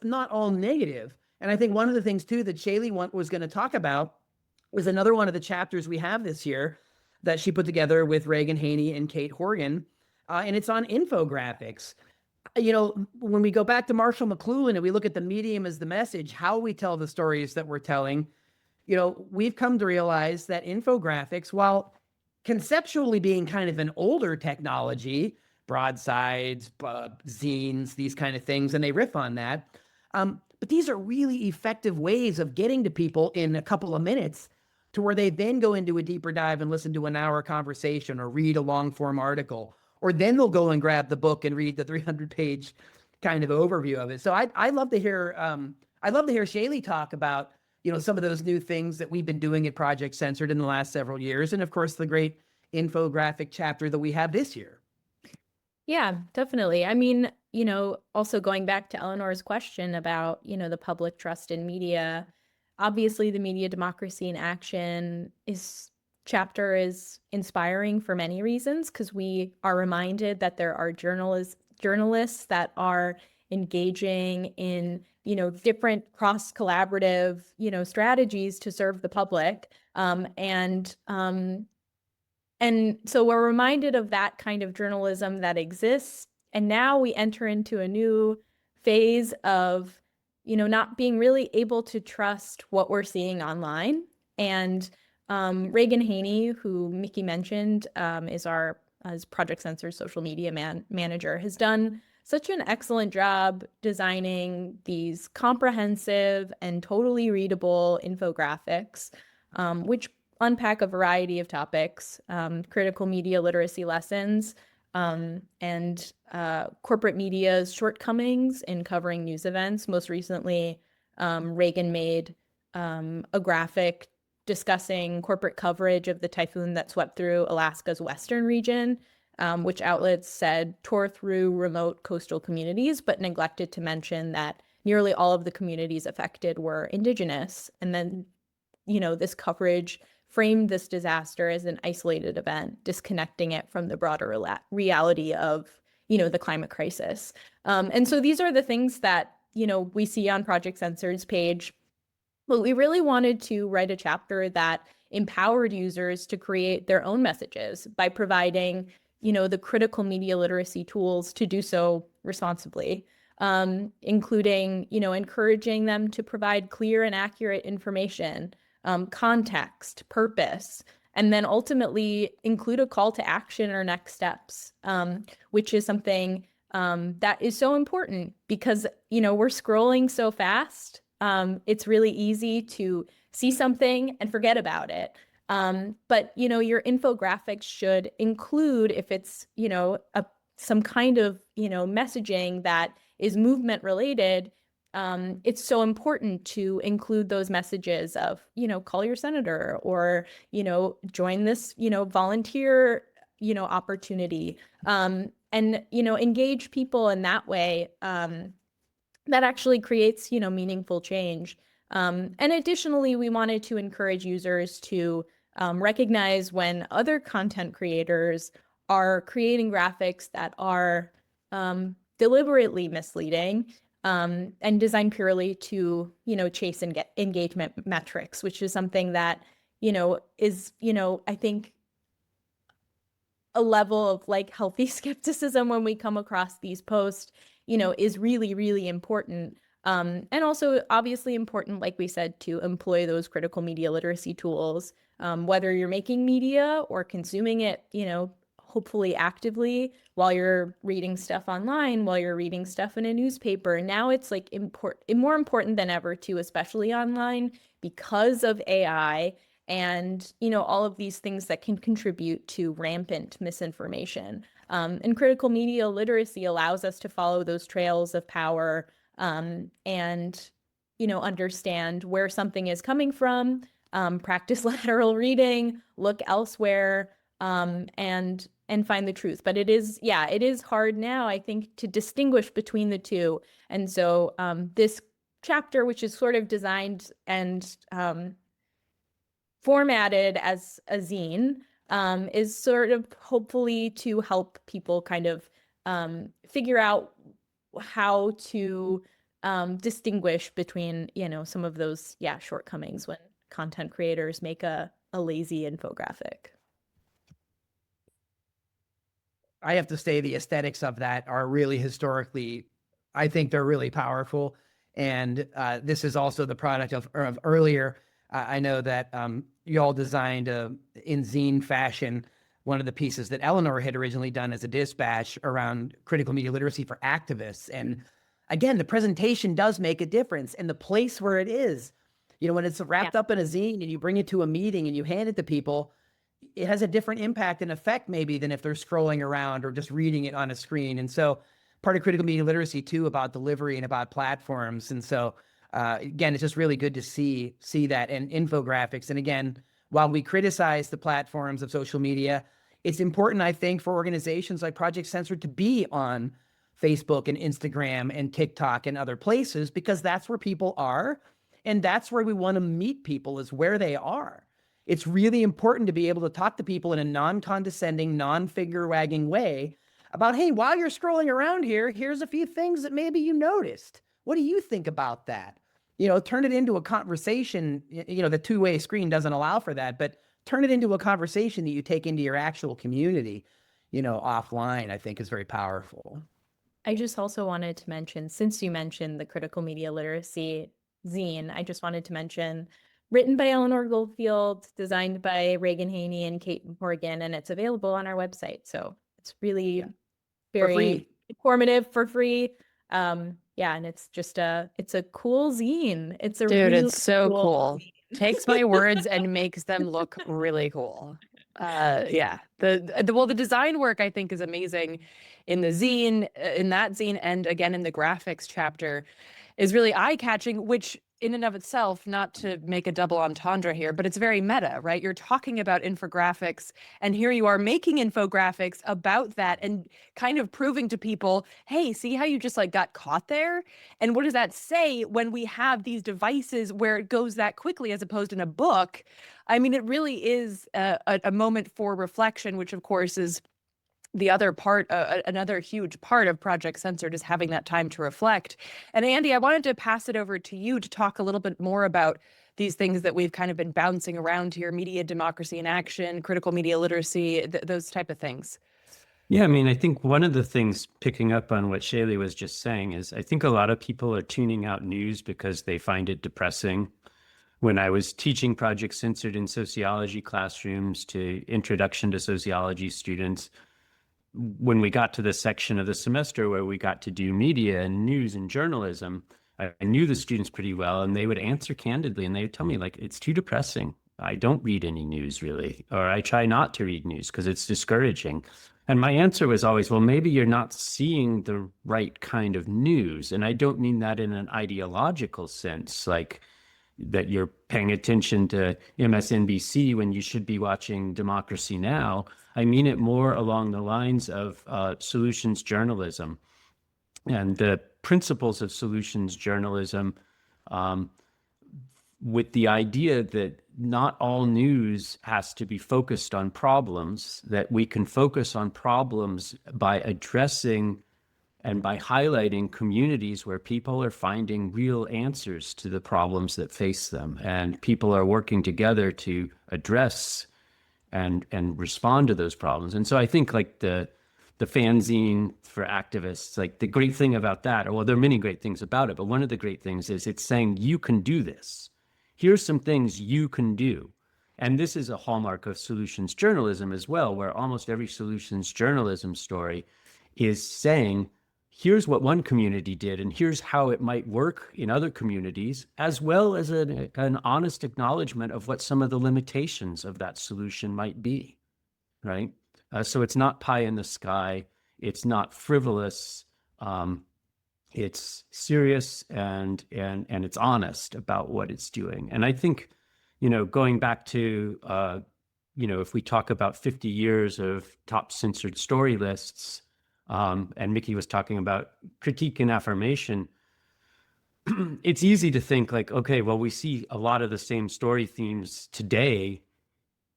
not all negative. And I think one of the things, too, that Shealeigh was going to talk about was another one of the chapters we have this year that she put together with Reagan Haney and Kate Horgan, and it's on infographics. When we go back to Marshall McLuhan and we look at the medium as the message, how we tell the stories that we're telling, we've come to realize that infographics, while conceptually being kind of an older technology, broadsides, zines, these kind of things, and they riff on that, but But these are really effective ways of getting to people in a couple of minutes to where they then go into a deeper dive and listen to an hour conversation or read a long form article, or then they'll go and grab the book and read the 300-page kind of overview of it. So I love to hear Shealeigh talk about, some of those new things that we've been doing at Project Censored in the last several years. And of course, the great infographic chapter that we have this year. Yeah, definitely. I mean, also going back to Eleanor's question about, the public trust in media, obviously the Media Democracy in Action chapter is inspiring for many reasons, because we are reminded that there are journalists that are engaging in, different cross-collaborative, strategies to serve the public. And so we're reminded of that kind of journalism that exists. And now we enter into a new phase of, not being really able to trust what we're seeing online. And Reagan Haney, who Mickey mentioned, is our Project Censored social media manager, has done such an excellent job designing these comprehensive and totally readable infographics, which unpack a variety of topics, critical media literacy lessons, and corporate media's shortcomings in covering news events. Most recently, Reagan made a graphic discussing corporate coverage of the typhoon that swept through Alaska's western region, which outlets said tore through remote coastal communities, but neglected to mention that nearly all of the communities affected were indigenous. And then, this coverage framed this disaster as an isolated event, disconnecting it from the broader reality of, the climate crisis. And so these are the things that, we see on Project Censored's page. But we really wanted to write a chapter that empowered users to create their own messages by providing, the critical media literacy tools to do so responsibly, including, encouraging them to provide clear and accurate information, context, purpose, and then ultimately include a call to action or next steps, which is something that is so important because, we're scrolling so fast. It's really easy to see something and forget about it. But, your infographics should include, if it's, some kind of, messaging that is movement related, it's so important to include those messages of, call your senator or, join this, volunteer, opportunity, and, engage people in that way. That actually creates, meaningful change. And additionally, we wanted to encourage users to recognize when other content creators are creating graphics that are deliberately misleading and designed purely to, chase and get engagement metrics, which is something that, is, I think a level of healthy skepticism when we come across these posts, is really, really important. And also obviously important, like we said, to employ those critical media literacy tools, whether you're making media or consuming it, hopefully actively while you're reading stuff online, while you're reading stuff in a newspaper. Now it's more important than ever too, especially online, because of AI and, all of these things that can contribute to rampant misinformation. And critical media literacy allows us to follow those trails of power, and, understand where something is coming from, practice lateral reading, look elsewhere, and find the truth. But it is hard now, I think, to distinguish between the two. And so this chapter, which is sort of designed and formatted as a zine, is sort of hopefully to help people kind of figure out how to distinguish between, some of those, shortcomings when content creators make a lazy infographic. I have to say the aesthetics of that are really historically, I think they're really powerful. And this is also the product of earlier. I know that you all designed in zine fashion one of the pieces that Eleanor had originally done as a dispatch around critical media literacy for activists. And again, the presentation does make a difference, and the place where it is. When it's wrapped up in a zine and you bring it to a meeting and you hand it to people, it has a different impact and effect maybe than if they're scrolling around or just reading it on a screen. And so part of critical media literacy too, about delivery and about platforms. And so again, it's just really good to see that, and infographics. And again, while we criticize the platforms of social media, it's important, I think, for organizations like Project Censored to be on Facebook and Instagram and TikTok and other places, because that's where people are. And that's where we want to meet people, is where they are. It's really important to be able to talk to people in a non-condescending, non-finger-wagging way about, hey, while you're scrolling around here, here's a few things that maybe you noticed. What do you think about that? Turn it into a conversation. The two-way screen doesn't allow for that, but turn it into a conversation that you take into your actual community, offline, I think is very powerful. I just also wanted to mention, since you mentioned the critical media literacy zine, I just wanted to mention, written by Eleanor Goldfield, designed by Reagan Haney and Kate Morgan, and it's available on our website. So it's really very informative, for free. And it's just it's a cool zine. It's a Dude, really it's so cool. zine. Takes my words and makes them look really cool. The design work, I think, is amazing in the zine, in that zine, and again in the graphics chapter, is really eye-catching, which in and of itself, not to make a double entendre here, but it's very meta, right? You're talking about infographics, and here you are making infographics about that and kind of proving to people, hey, see how you just got caught there? And what does that say when we have these devices where it goes that quickly as opposed in a book? I mean, it really is a moment for reflection, which of course is the other part, another huge part of Project Censored, is having that time to reflect. And Andy, I wanted to pass it over to you to talk a little bit more about these things that we've kind of been bouncing around here: media democracy in action, critical media literacy, those type of things. Yeah, I mean, I think one of the things, picking up on what Shealeigh was just saying, is I think a lot of people are tuning out news because they find it depressing. When I was teaching Project Censored in sociology classrooms to introduction to sociology students, when we got to the section of the semester where we got to do media and news and journalism, I knew the students pretty well, and they would answer candidly, and they would tell me, it's too depressing. I don't read any news really, or I try not to read news because it's discouraging. And my answer was always, well, maybe you're not seeing the right kind of news. And I don't mean that in an ideological sense, like that you're paying attention to MSNBC when you should be watching Democracy Now! I mean it more along the lines of solutions journalism and the principles of solutions journalism, with the idea that not all news has to be focused on problems, that we can focus on problems by addressing and by highlighting communities where people are finding real answers to the problems that face them, and people are working together to address and respond to those problems. And so I think the fanzine for activists, the great thing about that, well, there are many great things about it, but one of the great things is it's saying you can do this. Here's some things you can do. And this is a hallmark of solutions journalism as well, where almost every solutions journalism story is saying, here's what one community did, and here's how it might work in other communities, as well as an honest acknowledgement of what some of the limitations of that solution might be, right? So it's not pie in the sky. It's not frivolous. It's serious and it's honest about what it's doing. And I think, going back to, if we talk about 50 years of top censored story lists, and Mickey was talking about critique and affirmation, it's easy to think okay, well, we see a lot of the same story themes today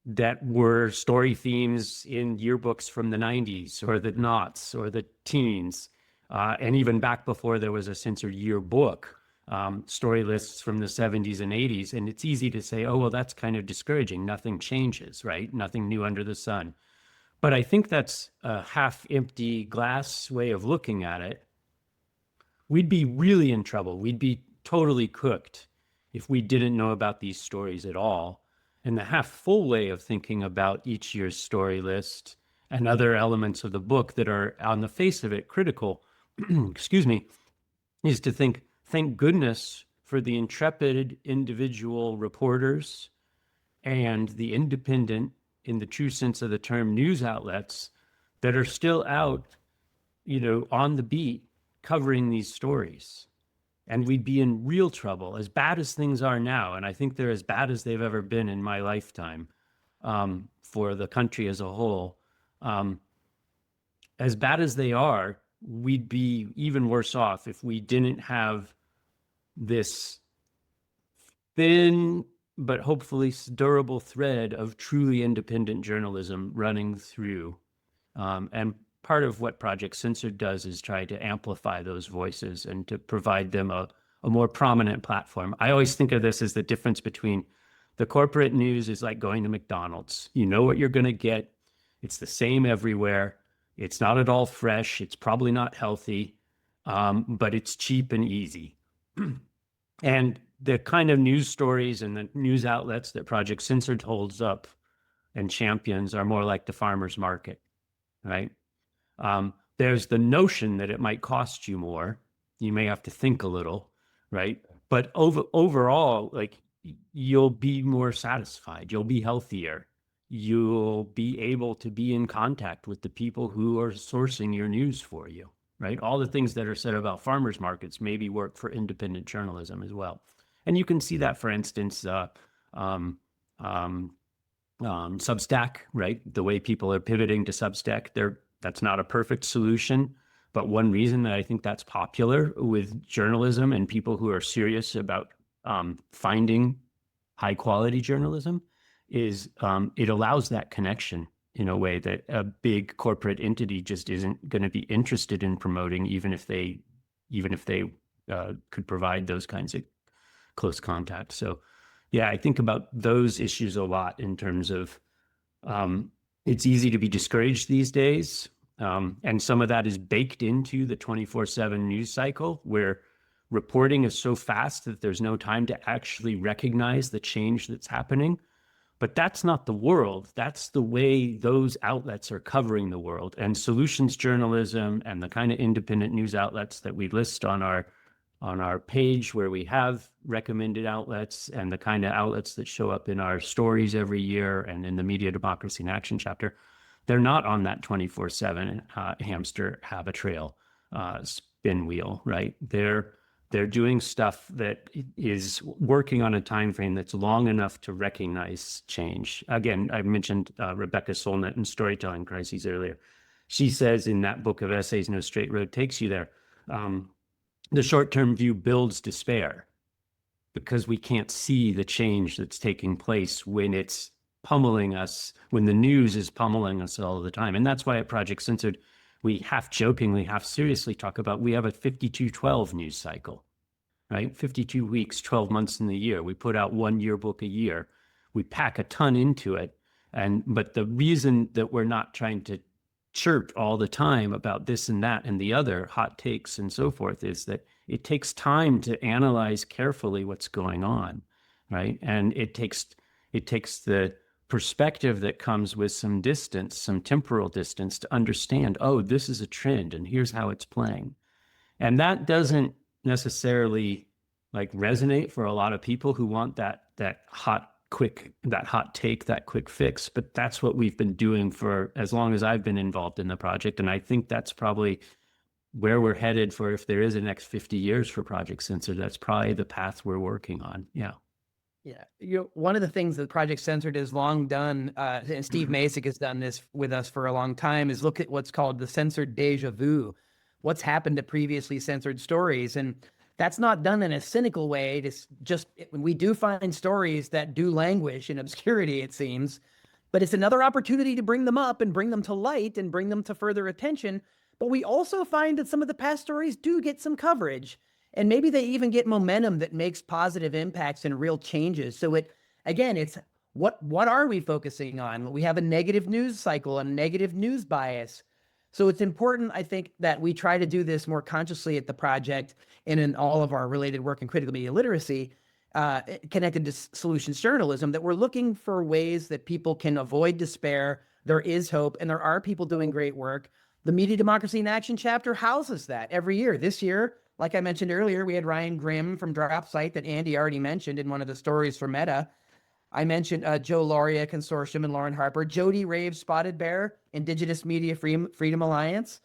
that were story themes in yearbooks from the 90s or the noughts or the teens, and even back before there was a censored yearbook, story lists from the 70s and 80s. And it's easy to say, oh, well, that's kind of discouraging. Nothing changes, right? Nothing new under the sun. But I think that's a half-empty glass way of looking at it. We'd be really in trouble. We'd be totally cooked if we didn't know about these stories at all. And the half-full way of thinking about each year's story list and other elements of the book that are, on the face of it, critical, excuse me, is to think, thank goodness for the intrepid individual reporters and the independent, in the true sense of the term, news outlets that are still out, on the beat covering these stories. And we'd be in real trouble, as bad as things are now. And I think they're as bad as they've ever been in my lifetime, for the country as a whole. As bad as they are, we'd be even worse off if we didn't have this thin but hopefully durable thread of truly independent journalism running through. And part of what Project Censored does is try to amplify those voices and to provide them a more prominent platform. I always think of this as the difference between the corporate news is like going to McDonald's. You know what you're going to get. It's the same everywhere. It's not at all fresh. It's probably not healthy, but it's cheap and easy. And the kind of news stories and the news outlets that Project Censored holds up and champions are more like the farmer's market, right? There's the notion that it might cost you more. You may have to think a little, right? But overall, like, you'll be more satisfied. You'll be healthier. You'll be able to be in contact with the people who are sourcing your news for you, right? All the things that are said about farmers markets maybe work for independent journalism as well. And you can see that, for instance, Substack, right? The way people are pivoting to Substack, that's not a perfect solution. But one reason that I think that's popular with journalism and people who are serious about finding high quality journalism is it allows that connection in a way that a big corporate entity just isn't going to be interested in promoting, even if they could provide those kinds of close contact. So yeah, I think about those issues a lot in terms of it's easy to be discouraged these days. And some of that is baked into the 24/7 news cycle, where reporting is so fast that there's no time to actually recognize the change that's happening. But that's not the world. That's the way those outlets are covering the world. And solutions journalism and the kind of independent news outlets that we list on our page, where we have recommended outlets, and the kind of outlets that show up in our stories every year and in the Media Democracy in Action chapter, they're not on that 24/7 hamster habit trail spin wheel, right? They're doing stuff that is working on a time frame that's long enough to recognize change. Again, I mentioned Rebecca Solnit in Storytelling Crises earlier. She says in that book of essays, No Straight Road Takes You There, the short-term view builds despair because we can't see the change that's taking place when it's pummeling us, when the news is pummeling us all the time. And that's why at Project Censored, we half jokingly, half seriously talk about, we have a 52-12 news cycle, right? 52 weeks, 12 months in the year. We put out one yearbook a year. We pack a ton into it. But the reason that we're not trying to chirp all the time about this and that and the other, hot takes and so forth, is that it takes time to analyze carefully what's going on, right? And it takes the perspective that comes with some distance, some temporal distance, to understand, oh, this is a trend and here's how it's playing. And that doesn't necessarily like resonate for a lot of people who want that hot take, that quick fix. But that's what we've been doing for as long as I've been involved in the project. And I think that's probably where we're headed for, if there is a next 50 years for Project Censored, that's probably the path we're working on. Yeah. Yeah, one of the things that Project Censored has long done, and Steve Masick has done this with us for a long time, is look at what's called the censored deja vu. What's happened to previously censored stories? And that's not done in a cynical way. It's just, when we do find stories that do languish in obscurity, it seems, but it's another opportunity to bring them up and bring them to light and bring them to further attention. But we also find that some of the past stories do get some coverage. And maybe they even get momentum that makes positive impacts and real changes. So it's what are we focusing on? We have a negative news cycle, a negative news bias. So it's important, I think, that we try to do this more consciously at the project and in all of our related work in critical media literacy, connected to solutions journalism, that we're looking for ways that people can avoid despair. There is hope, and there are people doing great work. The Media Democracy in Action chapter houses that every year. This year, Like I mentioned earlier, we had Ryan Grimm from Dropsite that Andy already mentioned in one of the stories for Meta. I mentioned Joe Lauria Consortium and Lauren Harper, Jody Rave Spotted Bear, Indigenous Media Freedom Alliance.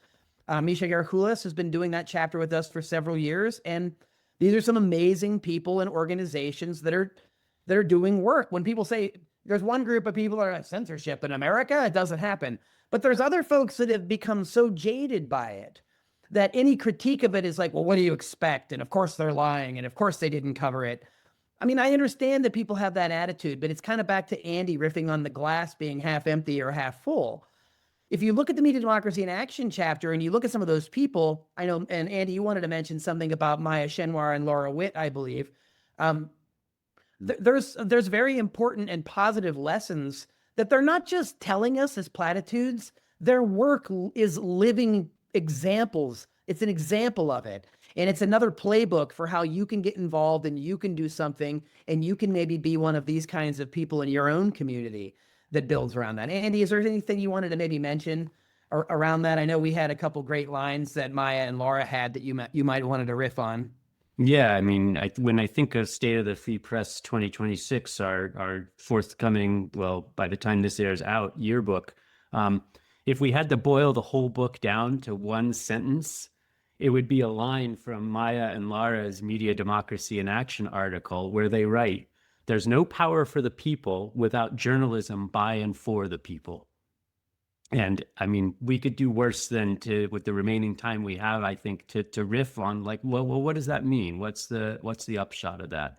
Misha Garkulis has been doing that chapter with us for several years. And these are some amazing people and organizations that are doing work. When people say there's one group of people that are like, censorship in America, it doesn't happen. But there's other folks that have become so jaded by it that any critique of it is like, well, what do you expect? And of course they're lying. And of course they didn't cover it. I mean, I understand that people have that attitude, but it's kind of back to Andy riffing on the glass being half empty or half full. If you look at the Media Democracy in Action chapter and you look at some of those people, I know, and Andy, you wanted to mention something about Maya Shenwar and Laura Witt, I believe. There's very important and positive lessons that they're not just telling us as platitudes. Their work is living examples. It's an example of it. And it's another playbook for how you can get involved and you can do something and you can maybe be one of these kinds of people in your own community that builds around that. Andy, is there anything you wanted to maybe mention around that? I know we had a couple great lines that Maya and Laura had that you might wanted to riff on. Yeah, I mean, when I think of State of the Free Press 2026, our forthcoming, well, by the time this airs out, yearbook, if we had to boil the whole book down to one sentence, it would be a line from Maya and Laura's Media Democracy in Action article where they write, "There's no power for the people without journalism by and for the people." And I mean, we could do worse than to, with the remaining time we have, I think, to riff on like, well, what does that mean? What's the upshot of that?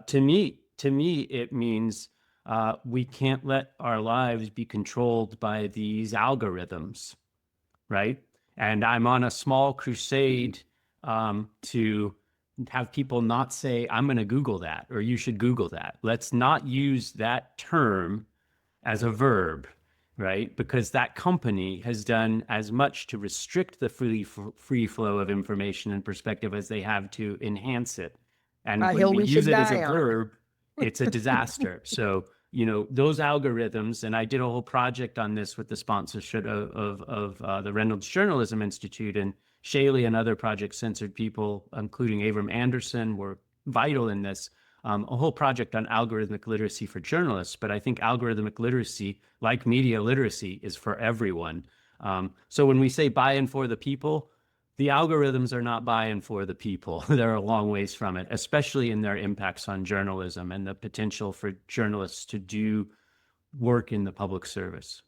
To me, it means we can't let our lives be controlled by these algorithms, right? And I'm on a small crusade to have people not say, I'm going to Google that, or you should Google that. Let's not use that term as a verb, right? Because that company has done as much to restrict the free flow of information and perspective as they have to enhance it. And when we use it as a verb, it's a disaster. So, you know, those algorithms, and I did a whole project on this with the sponsorship of the Reynolds Journalism Institute, and Shealeigh and other Project Censored people, including Avram Anderson, were vital in this. A whole project on algorithmic literacy for journalists, but I think algorithmic literacy, like media literacy, is for everyone. So when we say by and for the people, the algorithms are not by and for the people. They're a long ways from it, especially in their impacts on journalism and the potential for journalists to do work in the public service.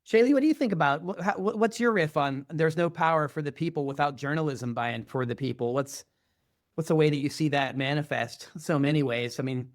Shealeigh, what do you think about, what's your riff on there's no power for the people without journalism by and for the people? What's the way that you see that manifest so many ways? I mean,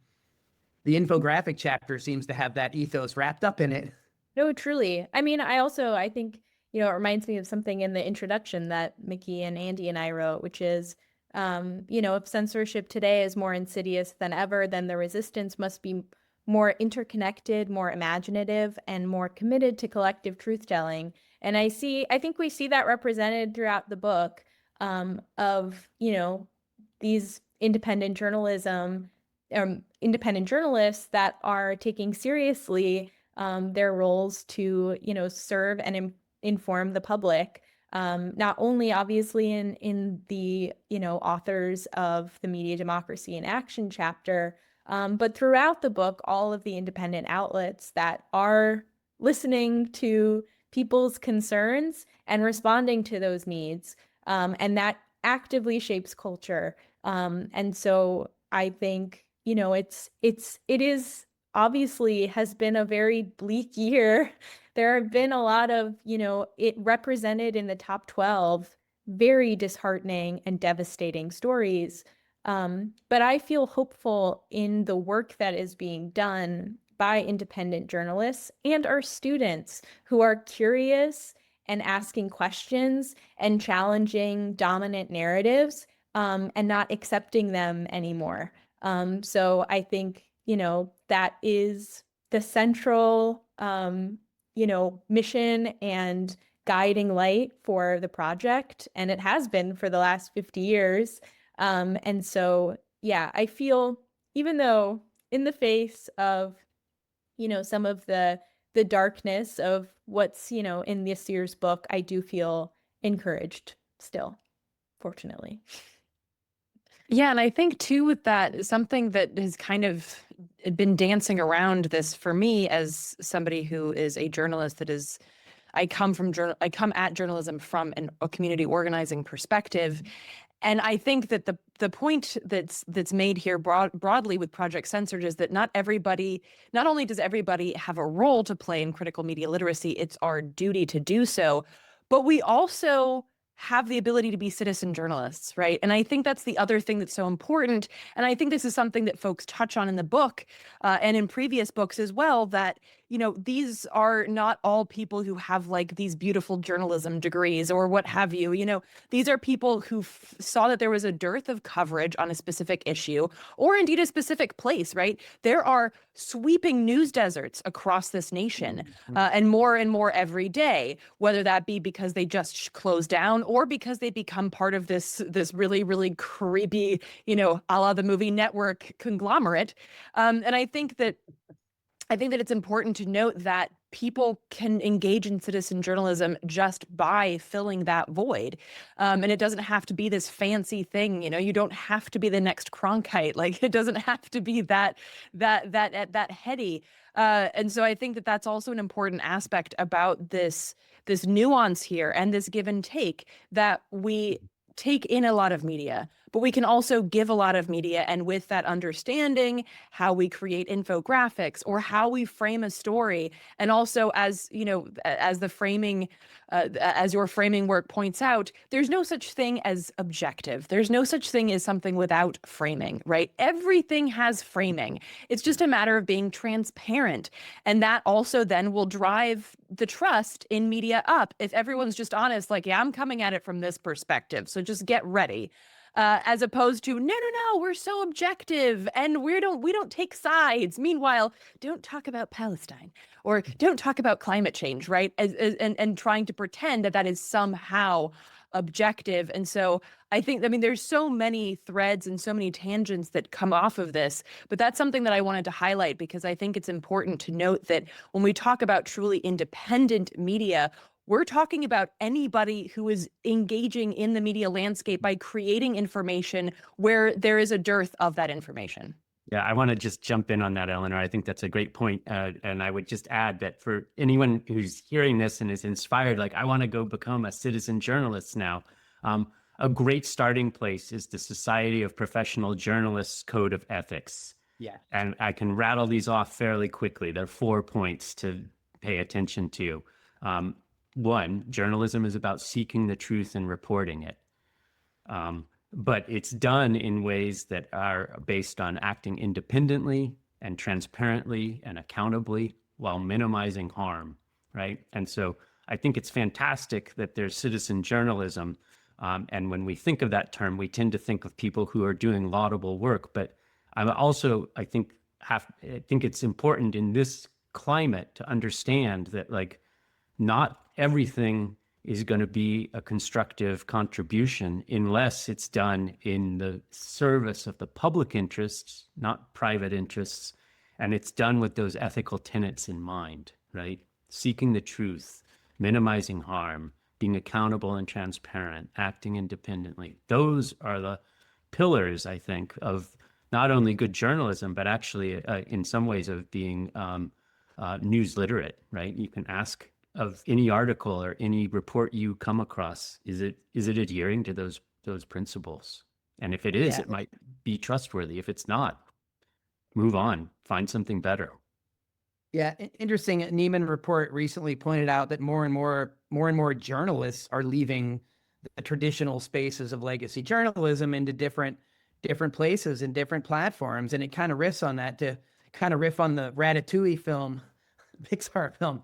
the infographic chapter seems to have that ethos wrapped up in it. No, truly. I mean, I think, you know, it reminds me of something in the introduction that Mickey and Andy and I wrote, which is, you know, if censorship today is more insidious than ever, then the resistance must be more interconnected, more imaginative, and more committed to collective truth-telling. And I think we see that represented throughout the book of, you know, these independent journalists that are taking seriously their roles to, you know, serve and inform the public, not only obviously in the, you know, authors of the Media Democracy in Action chapter, but throughout the book, all of the independent outlets that are listening to people's concerns and responding to those needs, and that actively shapes culture. And so I think, you know, it is obviously has been a very bleak year. There have been a lot of, you know, it represented in the top 12 very disheartening and devastating stories. But I feel hopeful in the work that is being done by independent journalists and our students who are curious and asking questions and challenging dominant narratives, and not accepting them anymore. So I think, you know, that is the central, you know, mission and guiding light for the project. And it has been for the last 50 years. And so, yeah, I feel, even though in the face of, you know, some of the darkness of what's, you know, in this year's book, I do feel encouraged still, fortunately. Yeah, and I think too with that, something that has kind of been dancing around this for me as somebody who is a journalist that is I come at journalism from a community organizing perspective. And I think that the point that's made here broadly with Project Censored is that not only does everybody have a role to play in critical media literacy, it's our duty to do so, but we also have the ability to be citizen journalists, right? And I think that's the other thing that's so important. And I think this is something that folks touch on in the book and in previous books as well, that, these are not all people who have like these beautiful journalism degrees or what have you. These are people who saw that there was a dearth of coverage on a specific issue or indeed a specific place, right? There are sweeping news deserts across this nation and more every day, whether that be because they just close down or because they become part of this really, really creepy, a la the movie network conglomerate. And I think that it's important to note that people can engage in citizen journalism just by filling that void. And it doesn't have to be this fancy thing. You don't have to be the next Cronkite. Like, it doesn't have to be that heady. And so I think that that's also an important aspect about this nuance here and this give and take, that we take in a lot of media, but we can also give a lot of media. And with that understanding, how we create infographics or how we frame a story. And also, as the framing, as your framing work points out, there's no such thing as objective. There's no such thing as something without framing, right? Everything has framing. It's just a matter of being transparent. And that also then will drive the trust in media up. If everyone's just honest, like, yeah, I'm coming at it from this perspective, so just get ready. As opposed to, no, we're so objective and we don't take sides. Meanwhile, don't talk about Palestine or don't talk about climate change, right? And trying to pretend that is somehow objective. And so there's so many threads and so many tangents that come off of this, but that's something that I wanted to highlight because I think it's important to note that when we talk about truly independent media, we're talking about anybody who is engaging in the media landscape by creating information where there is a dearth of that information. Yeah, I want to just jump in on that, Eleanor. I think that's a great point. And I would just add that for anyone who's hearing this and is inspired, like, I want to go become a citizen journalist now. A great starting place is the Society of Professional Journalists Code of Ethics. Yeah. And I can rattle these off fairly quickly. There are 4 points to pay attention to. 1, journalism is about seeking the truth and reporting it. But it's done in ways that are based on acting independently and transparently and accountably while minimizing harm, right? And so I think it's fantastic that there's citizen journalism. And when we think of that term, we tend to think of people who are doing laudable work. But I think it's important in this climate to understand that, like, not everything is going to be a constructive contribution unless it's done in the service of the public interests, not private interests. And it's done with those ethical tenets in mind, right? Seeking the truth, minimizing harm, being accountable and transparent, acting independently. Those are the pillars, I think, of not only good journalism, but actually in some ways of being news literate, right? You can ask of any article or any report you come across, is it adhering to those principles? And if it is, it might be trustworthy. If it's not, move on, find something better. Yeah, interesting. A Neiman report recently pointed out that more and more journalists are leaving the traditional spaces of legacy journalism into different places and different platforms, and it kind of riffs on that, to kind of riff on the Ratatouille film, Pixar film.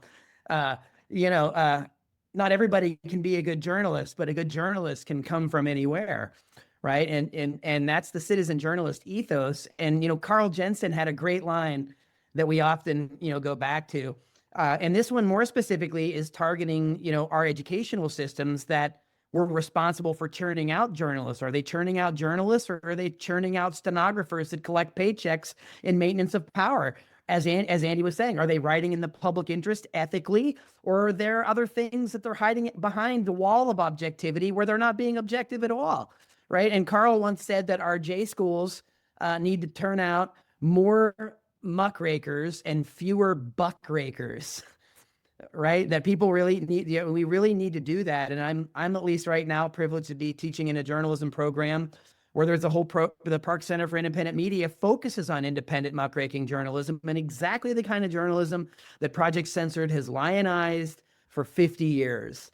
Not everybody can be a good journalist, but a good journalist can come from anywhere, right? And that's the citizen journalist ethos. And Carl Jensen had a great line that we often go back to, and this one more specifically is targeting our educational systems that were responsible for churning out journalists. Are they churning out journalists, or are they churning out stenographers that collect paychecks in maintenance of power? as Andy was saying, are they writing in the public interest ethically, or are there other things that they're hiding behind the wall of objectivity where they're not being objective at all, right? And Carl once said that our J schools need to turn out more muckrakers and fewer buckrakers, right? That people really need, we really need to do that. And I'm at least right now privileged to be teaching in a journalism program where there's a whole the Park Center for Independent Media focuses on independent muckraking journalism, and exactly the kind of journalism that Project Censored has lionized for 50 years.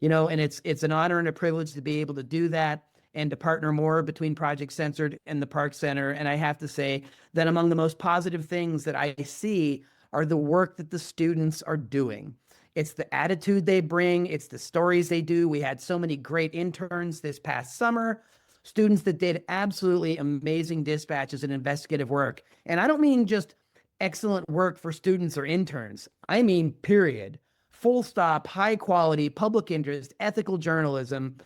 And it's an honor and a privilege to be able to do that and to partner more between Project Censored and the Park Center. And I have to say that among the most positive things that I see are the work that the students are doing. It's the attitude they bring. It's the stories they do. We had so many great interns this past summer, students that did absolutely amazing dispatches and investigative work. And I don't mean just excellent work for students or interns. I mean, period. Full stop, high quality, public interest, ethical journalism.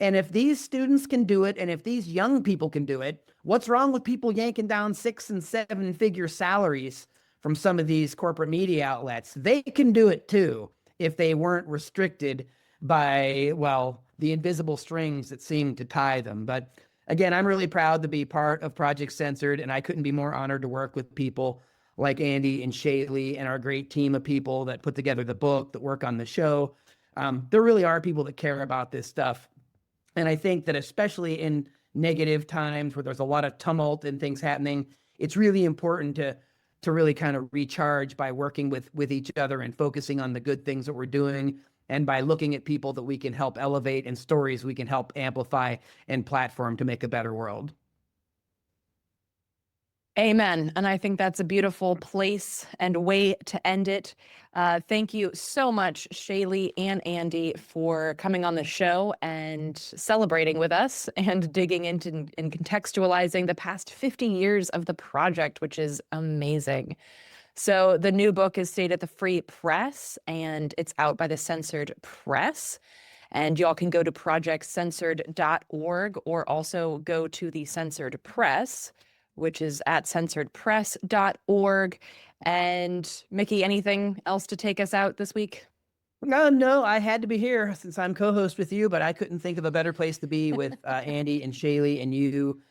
And if these students can do it, and if these young people can do it, what's wrong with people yanking down 6- and 7-figure salaries from some of these corporate media outlets? They can do it too, if they weren't restricted by, well, the invisible strings that seem to tie them. But again, I'm really proud to be part of Project Censored, and I couldn't be more honored to work with people like Andy and Shealeigh and our great team of people that put together the book, that work on the show. There really are people that care about this stuff. And I think that especially in negative times where there's a lot of tumult and things happening, it's really important to really kind of recharge by working with each other and focusing on the good things that we're doing, and by looking at people that we can help elevate and stories we can help amplify and platform to make a better world. Amen. And I think that's a beautiful place and way to end it. Thank you so much, Shealeigh and Andy, for coming on the show and celebrating with us and digging into and contextualizing the past 50 years of the project, which is amazing. So the new book is stayed at the Free Press, and it's out by the Censored Press. And y'all can go to projectcensored.org, or also go to the Censored Press, which is at censoredpress.org. And Mickey, anything else to take us out this week? No, I had to be here since I'm co-host with you, but I couldn't think of a better place to be with Andy and Shealeigh and you.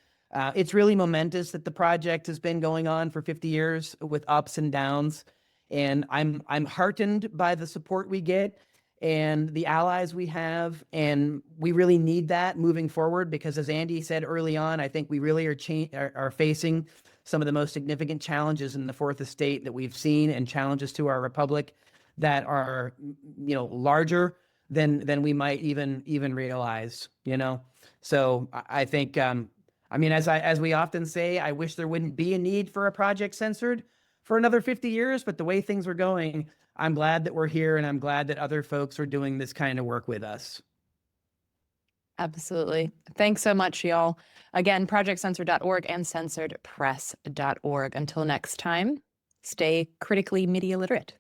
It's really momentous that the project has been going on for 50 years with ups and downs. And I'm heartened by the support we get and the allies we have. And we really need that moving forward, because as Andy said early on, I think we really are facing some of the most significant challenges in the Fourth Estate that we've seen, and challenges to our republic that are, larger than we might even realize, So I think, as we often say, I wish there wouldn't be a need for a Project Censored for another 50 years, but the way things are going, I'm glad that we're here, and I'm glad that other folks are doing this kind of work with us. Absolutely. Thanks so much, y'all. Again, projectcensored.org and censoredpress.org. Until next time, stay critically media literate.